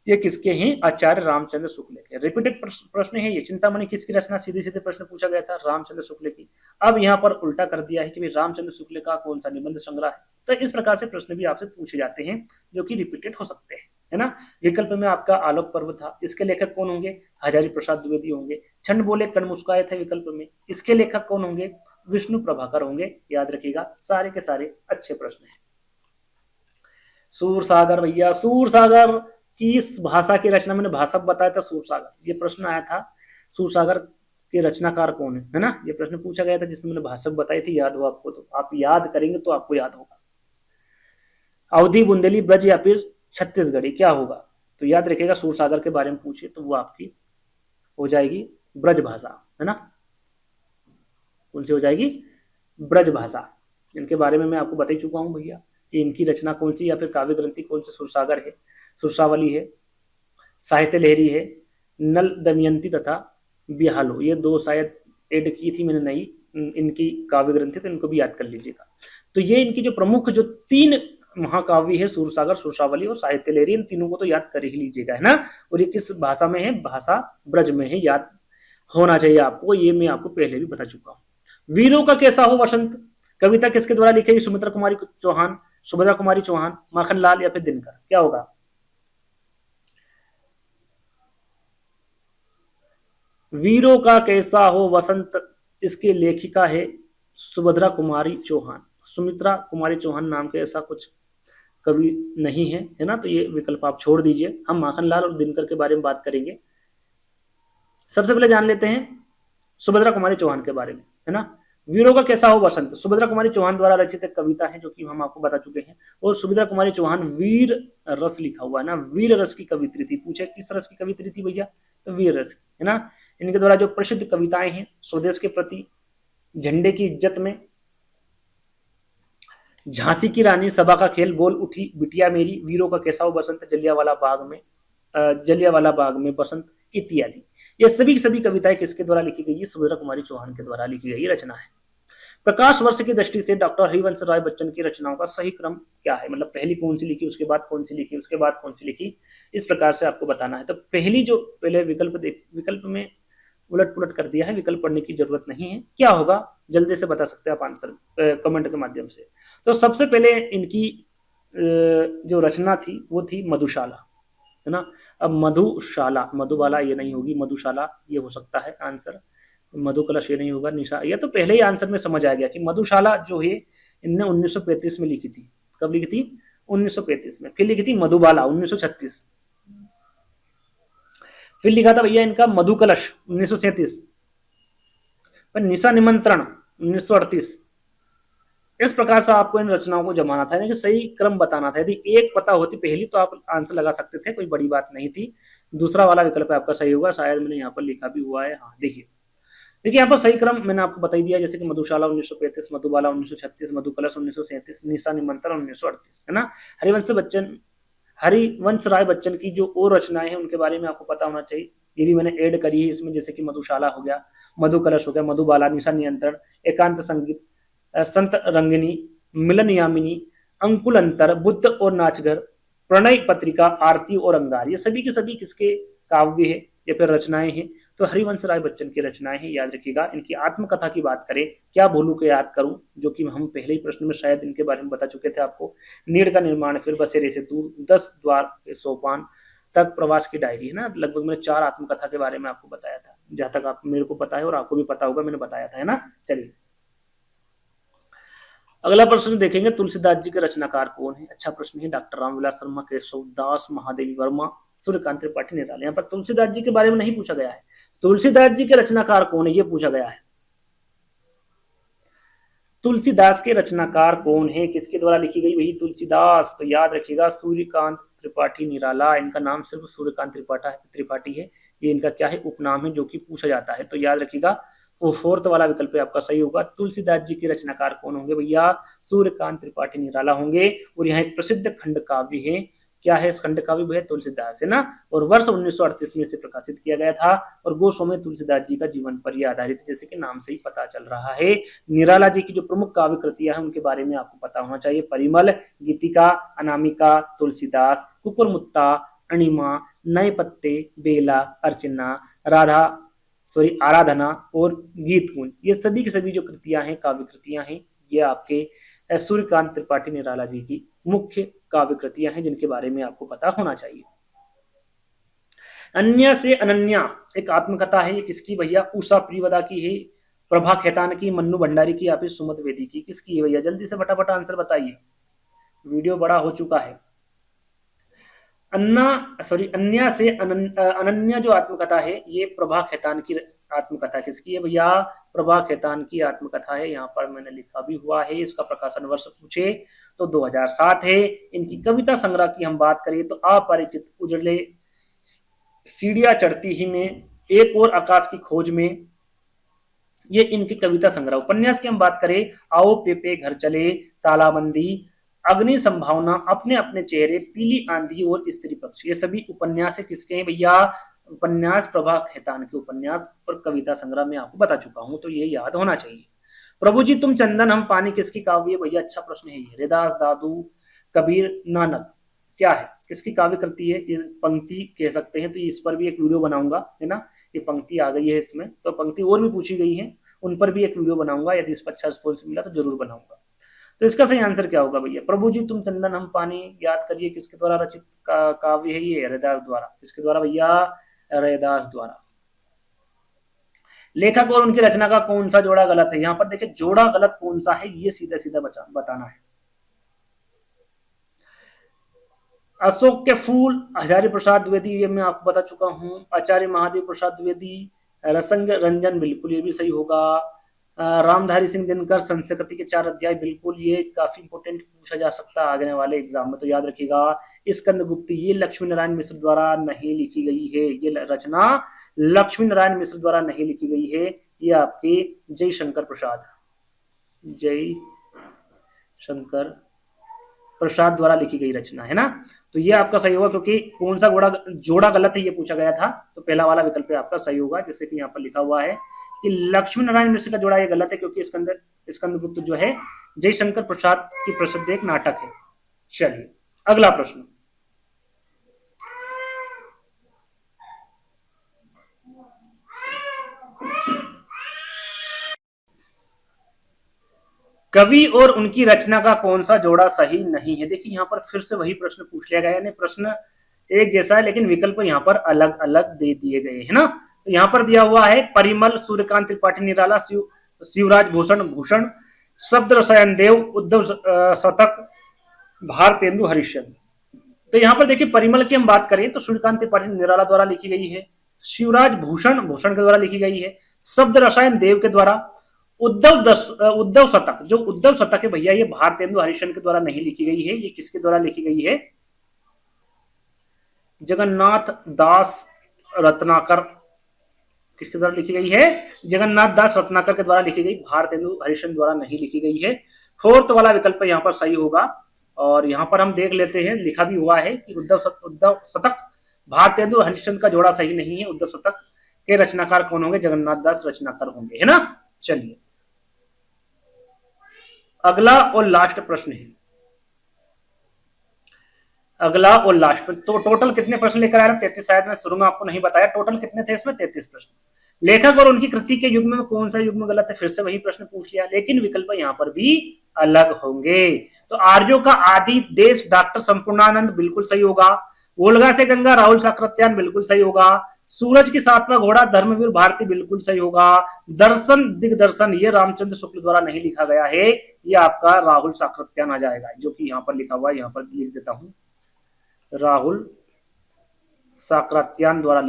[SPEAKER 1] ये किसके हैं? आचार्य रामचंद्र शुक्ल के। रिपीटेड प्रश्न है ये। चिंतामणि किसकी रचना? सीधे सीधे प्रश्न पूछा गया था, रामचंद्र शुक्ल की। अब यहाँ पर उल्टा कर दिया है कि रामचंद्र शुक्ल का कौन सा निबंध संग्रह है। तो इस प्रकार से प्रश्न भी आपसे पूछे जाते हैं जो कि रिपीटेड हो सकते हैं, है ना। विकल्प में आपका आलोक पर्व था, इसके लेखक कौन होंगे? हजारी प्रसाद द्विवेदी होंगे। छंद बोले कण मुस्काए थे विकल्प में, इसके लेखक कौन होंगे? विष्णु प्रभाकर होंगे। याद रखिएगा, सारे के सारे अच्छे प्रश्न है। सूरसागर भैया, सूरसागर किस भाषा की रचना? मैंने भाषा बताया था सूरसागर, ये प्रश्न आया था। सूरसागर के रचनाकार कौन है ना, ये प्रश्न पूछा गया था, जिसमें मैंने भाषा बताई थी। याद हो आपको? तो आप याद करेंगे तो आपको याद होगा। अवधी, बुंदेली, ब्रज या फिर छत्तीसगढ़ी, क्या होगा? तो याद रखिएगा, सूरसागर के बारे में पूछे तो वो आपकी हो जाएगी ब्रज भाषा, है ना। कौन सी हो जाएगी? ब्रज भाषा। इनके बारे में मैं आपको बता ही चुका हूं भैया कि इनकी रचना कौन सी या फिर काव्य ग्रंथि कौन सी? सूरसागर है, सुरसावली है, साहित्य लहरी है, नल दमयंती तथा बिहालो, ये दो शायद ऐड की थी मैंने, नहीं इनकी काव्य ग्रंथि, तो इनको भी याद कर लीजिएगा। तो ये इनकी जो प्रमुख जो 3 महाकाव्य है, सूरसागर, सुरसावली और साहित्य लहरी, इन तीनों को तो याद कर ही लीजिएगा, है ना। और ये किस भाषा में है? भाषा ब्रज में है, याद होना चाहिए आपको, ये मैं आपको पहले भी बता चुका हूं। वीरों का कैसा हो वसंत कविता किसके द्वारा लिखी गई? सुमित्रा कुमारी चौहान, सुभद्रा कुमारी चौहान, माखनलाल या फिर दिनकर, क्या होगा? वीरों का कैसा हो वसंत, इसके लेखिका है सुभद्रा कुमारी चौहान। सुमित्रा कुमारी चौहान नाम के ऐसा कुछ कवि नहीं है, है ना। तो ये विकल्प आप छोड़ दीजिए, हम माखनलाल और दिनकर के बारे में बात करेंगे। सबसे पहले जान लेते हैं सुभद्रा कुमारी चौहान के बारे में, है ना। वीरों का कैसा हो वसंत सुभद्रा कुमारी चौहान द्वारा रचित एक कविता है, जो कि हम आपको बता चुके हैं। और सुभद्रा कुमारी चौहान वीर रस लिखा हुआ है ना, वीर रस की कवित्री थी। पूछे किस रस की कवित्री थी भैया? तो वीर रस, है ना। इनके द्वारा जो प्रसिद्ध कविताएं हैं, स्वदेश के प्रति, झंडे की इज्जत में, झांसी की रानी, सभा का खेल, बोल उठी बिटिया मेरी, वीरों का कैसा हो बसंत, जलियांवाला बाग में बसंत इत्यादि, ये सभी कविताएं किसके द्वारा लिखी गई है? सुभद्रा कुमारी चौहान के द्वारा लिखी गई रचना है। प्रकाश वर्ष की दृष्टि से डॉक्टर हरिवंश राय बच्चन की रचनाओं का सही क्रम क्या है? मतलब पहली कौन सी लिखी, उसके बाद कौन सी लिखी, उसके बाद कौन सी लिखी, इस प्रकार से आपको बताना है। तो पहले विकल्प में उलट पुलट कर दिया है, विकल्प पढ़ने की जरूरत नहीं है। क्या होगा जल्दी से बता सकते हैं आप आंसर कमेंट के माध्यम से। तो सबसे पहले इनकी जो रचना थी वो थी मधुशाला, है ना। अब मधुशाला, मधुबाला ये नहीं होगी, मधुशाला ये हो सकता है आंसर। मधुकलश ये नहीं होगा। निशा, ये तो पहले ही आंसर में समझ आ गया कि मधुशाला जो है इनने 1935 में लिखी थी। कब लिखी थी? 1935 में। फिर लिखी थी मधुबाला 1936। फिर लिखा था भैया इनका मधुकलश 1937। पर निशा निमंत्रण 1938। इस प्रकार से आपको इन रचनाओं को जमाना था, यानी कि सही क्रम बताना था। यदि एक पता होती पहली तो आप आंसर लगा सकते थे, कोई बड़ी बात नहीं थी। दूसरा वाला विकल्प आपका सही होगा, शायद मैंने यहाँ पर लिखा भी हुआ है। हाँ देखिए, देखिए यहाँ पर सही क्रम मैंने आपको बता ही दिया, जैसे कि मधुशाला 1935, मधुबाला 1936, मधुकलश 1937, निशा निमंत्रण 1938, है ना। हरिवंश राय बच्चन की जो और रचनाएं हैं उनके बारे में आपको पता होना चाहिए। ये भी मैंने ऐड करी है इसमें, जैसे कि मधुशाला हो गया, मधुकलश हो गया, मधुबाला, निशा नियंत्रण, एकांत संगीत, संत रंगिनी, मिलन यामिनी, अंकुल अंतर, बुद्ध और नाचघर, प्रणय पत्रिका, आरती और अंगार, ये सभी के सभी किसके काव्य है या फिर रचनाएं हैं? तो हरिवंश राय बच्चन की रचनाएं हैं, याद रखिएगा। इनकी आत्मकथा की बात करें, क्या भूलू के याद करूं, जो कि हम पहले ही प्रश्न में शायद इनके बारे में बता चुके थे आपको। नीड़ का निर्माण, फिर बसेरे से दूर, 10 द्वार के सोपान तक, प्रवास की डायरी, है ना। लगभग मैंने 4 आत्मकथा के बारे में आपको बताया था, जहां तक आप मेरे को पता है और आपको भी पता होगा, मैंने बताया था, है ना। चलिए अगला प्रश्न देखेंगे, तुलसीदास जी के रचनाकार कौन है? अच्छा प्रश्न है। डॉक्टर रामविलास शर्मा, केशव दास, महादेवी वर्मा, सूर्यकांत त्रिपाठी, निराला। यहाँ पर तुलसीदास जी के बारे में नहीं पूछा गया है, तुलसीदास जी के रचनाकार कौन है ये पूछा गया है। तुलसीदास के रचनाकार कौन है, किसके द्वारा लिखी गई वही तुलसीदास? तो याद रखिएगा सूर्यकांत त्रिपाठी निराला। इनका नाम सिर्फ सूर्यकांत त्रिपाठी है, ये इनका क्या है? उपनाम है, जो कि पूछा जाता है। तो याद रखिएगा वो 4th वाला विकल्प आपका सही होगा। तुलसीदास जी के रचनाकार कौन होंगे भैया? सूर्यकांत त्रिपाठी निराला होंगे। और यहाँ एक प्रसिद्ध खंड काव्य है, क्या है इस खंड काव्य? भैया तुलसीदास, है ना। और वर्ष 1938 में से प्रकाशित किया गया था, और गोस्वामी तुलसीदास जी का जीवन पर यह आधारित, जैसे कि नाम से ही पता चल रहा है। निराला जी की जो प्रमुख काव्य कृतियां हैं उनके बारे में आपको पता होना चाहिए। परिमल, गीतिका, अनामिका, तुलसीदास, कुकुरमुत्ता, अणिमा, नए पत्ते, बेला, अर्चना, आराधना और गीत कुंज, ये सभी की सभी जो कृतियां हैं, काव्य कृतियां हैं, ये आपके सूर्यकांत त्रिपाठी निराला जी की मुख्य काव्य कृतियां हैं, जिनके बारे में आपको पता होना चाहिए। अन्य से अनन्या एक आत्मकथा है, ये किसकी भैया? उषा प्रियवदा की है, प्रभा खेतान की, मन्नू भंडारी की, या फिर सुमत वेदी की, किसकी है भैया? जल्दी से फटाफट आंसर बताइए, वीडियो बड़ा हो चुका है। अन्या से अनन्या जो आत्मकथा है, ये प्रभा खेतान की आत्मकथा किसकी है भैया? प्रभा खेतान की आत्मकथा है। यहाँ पर मैंने लिखा भी हुआ है, इसका प्रकाशन वर्ष पूछे तो 2007 है। इनकी कविता संग्रह की हम बात करें तो अपरिचित, उजले, सीढ़ियां चढ़ती ही में, एक और आकाश की खोज में, ये इनकी कविता संग्रह। उपन्यास की हम बात करें, आओ पेपे घर चले, तालाबंदी, अग्नि संभावना, अपने अपने चेहरे, पीली आंधी और स्त्री पक्ष, ये सभी उपन्यास किसके हैं भैया? उपन्यास प्रभा खेतान के उपन्यास और कविता संग्रह में आपको बता चुका हूं, तो ये याद होना चाहिए। प्रभु जी तुम चंदन हम पानी किसकी काव्य भैया? अच्छा प्रश्न है ये। रैदास, दादू, कबीर, नानक, क्या है? किसकी काव्य कृति है? ये पंक्ति कह सकते हैं, तो इस पर भी एक वीडियो बनाऊंगा, है ना। ये पंक्ति आ गई है इसमें, तो पंक्ति और भी पूछी गई है, उन पर भी एक वीडियो बनाऊंगा, यदि इस पर अच्छा रिस्पॉन्स मिला तो जरूर बनाऊंगा। तो इसका सही आंसर क्या होगा भैया? प्रभु जी तुम चंदन हम पानी, याद करिए किसके द्वारा रचित काव्य है ये? रैदास द्वारा। किसके द्वारा भैया? रैदास द्वारा। लेखक और उनकी रचना का कौन सा जोड़ा गलत है? यहाँ पर देखिए जोड़ा गलत कौन सा है, ये सीधा सीधा बताना है। अशोक के फूल, हजारी प्रसाद द्विवेदी, ये मैं आपको बता चुका हूं। आचार्य महादेव प्रसाद द्विवेदी, रसंग रंजन, बिल्कुल ये भी सही होगा। रामधारी सिंह दिनकर, संस्कृति के 4 अध्याय, बिल्कुल ये काफी इंपोर्टेंट पूछा जा सकता है आगे वाले एग्जाम में, तो याद रखिएगा। स्कंदगुप्त, ये लक्ष्मी नारायण मिश्र द्वारा नहीं लिखी गई है, ये रचना लक्ष्मी नारायण मिश्र द्वारा नहीं लिखी गई है, ये आपके जयशंकर प्रसाद द्वारा लिखी गई रचना है ना। तो ये आपका सही होगा, क्योंकि कौन सा जोड़ा गलत है ये पूछा गया था, तो पहला वाला विकल्प आपका सही होगा। जैसे कि यहाँ पर लिखा हुआ है कि लक्ष्मी नारायण मिश्र का जोड़ा ये गलत है, क्योंकि स्कंदगुप्त जो है जयशंकर प्रसाद की प्रसिद्ध एक नाटक है। चलिए अगला प्रश्न, कवि और उनकी रचना का कौन सा जोड़ा सही नहीं है? देखिए यहाँ पर फिर से वही प्रश्न पूछ लिया गया है, प्रश्न एक जैसा है लेकिन विकल्प यहाँ पर अलग अलग दे दिए गए हैं ना। यहाँ पर दिया हुआ है परिमल, सूर्यकांत त्रिपाठी निराला, शिवराज भूषण भूषण, शब्द रसायन देव, उद्धव शतक, भारतेंदु हरिश्चंद्र। तो यहाँ पर देखिए परिमल की हम बात करें तो सूर्यकांत त्रिपाठी निराला द्वारा लिखी गई है, शिवराज भूषण भूषण के द्वारा लिखी गई है, शब्द रसायन देव के द्वारा, उद्धव शतक, जो उद्धव शतक है भैया ये भारतेंदु हरिश्चंद्र के द्वारा नहीं लिखी गई है, ये किसके द्वारा लिखी गई है, जगन्नाथ दास रत्नाकर, किसके द्वारा लिखी गई है, जगन्नाथ दास रत्नाकर के द्वारा लिखी गई, भारतेंदु हरिश्चंद्र द्वारा नहीं लिखी गई है। फोर्थ वाला विकल्प यहाँ पर सही होगा। और यहाँ पर हम देख लेते हैं, लिखा भी हुआ है कि उद्धव शतक भारतेंदु हरिश्चंद्र का जोड़ा सही नहीं है, उद्धव शतक के रचनाकार कौन होंगे, जगन्नाथ दास रचनाकार होंगे, है ना। चलिए अगला और लास्ट प्रश्न है, अगला और लास्ट प्रश्न। तो टोटल कितने प्रश्न लेकर आया, 33, शायद मैं शुरू में आपको नहीं बताया, टोटल कितने थे इसमें, 33 प्रश्न। लेखक और उनकी कृति के युग्म में कौन सा युग्म गलत है, फिर से वही प्रश्न पूछ लिया, लेकिन विकल्प यहाँ पर भी अलग होंगे। तो आर्यों का आदि देश डॉक्टर संपूर्णानंद बिल्कुल सही होगा, वोल्गा से गंगा राहुल साकृत्यायन बिल्कुल सही होगा, सूरज की सातवां घोड़ा धर्मवीर भारती बिल्कुल सही होगा, दर्शन दिग्दर्शन ये रामचंद्र शुक्ल द्वारा नहीं लिखा गया है, ये आपका राहुल साकृत्यायन आ जाएगा, जो कि यहाँ पर लिखा हुआ है, यहाँ पर लिख देता हूं, राहुल साकृत्यायन द्वारा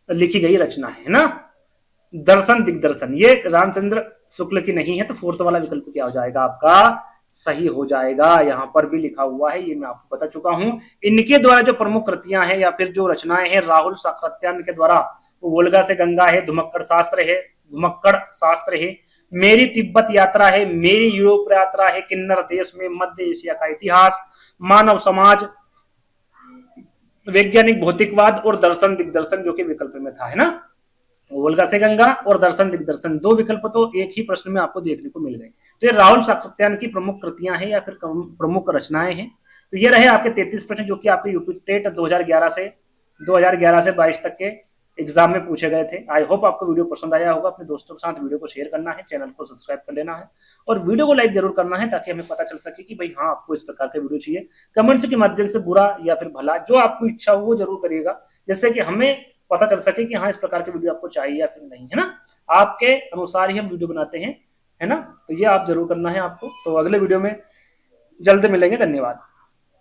[SPEAKER 1] लिखी गई रचना है ना। दर्शन दिग्दर्शन ये रामचंद्र शुक्ल की नहीं है, तो फोर्थ वाला विकल्प क्या हो जाएगा आपका, सही हो जाएगा। यहाँ पर भी लिखा हुआ है, ये मैं आपको बता चुका हूं। इनके द्वारा जो प्रमुख कृतियां हैं या फिर जो रचनाएं हैं राहुल साकृत्यायन के द्वारा, वो वोल्गा से गंगा है, धुमक्कड़ शास्त्र है, मेरी तिब्बत यात्रा है, मेरी यूरोप यात्रा है, किन्नर देश में मध्य एशिया का इतिहास, मानव समाज, वैज्ञानिक भौतिकवाद और दर्शन दिग्दर्शन, जो कि विकल्प में था, है ना। वोल्गा से गंगा और दर्शन दिग्दर्शन, दो विकल्प तो एक ही प्रश्न में आपको देखने को मिल गए। तो ये राहुल साकृत्यायन की प्रमुख कृतियां हैं या फिर प्रमुख रचनाएं हैं। तो ये रहे आपके 33 प्रश्न, जो कि आपके यूपी टेट 2011 से 22 तक के एग्जाम में पूछे गए थे। आई होप आपको वीडियो पसंद आया होगा। अपने दोस्तों के साथ वीडियो को शेयर करना है, चैनल को सब्सक्राइब कर लेना है और वीडियो को लाइक जरूर करना है, ताकि हमें पता चल सके कि भाई हाँ आपको इस प्रकार का वीडियो चाहिए। कमेंट्स के माध्यम से बुरा या फिर भला जो आपको इच्छा हो वो जरूर करिएगा, जिससे कि हमें पता चल सके कि हाँ इस प्रकार के वीडियो आपको चाहिए या फिर नहीं, है ना। आपके अनुसार ही हम वीडियो बनाते हैं, है ना। तो ये आप जरूर करना है आपको। तो अगले वीडियो में जल्द मिलेंगे, धन्यवाद।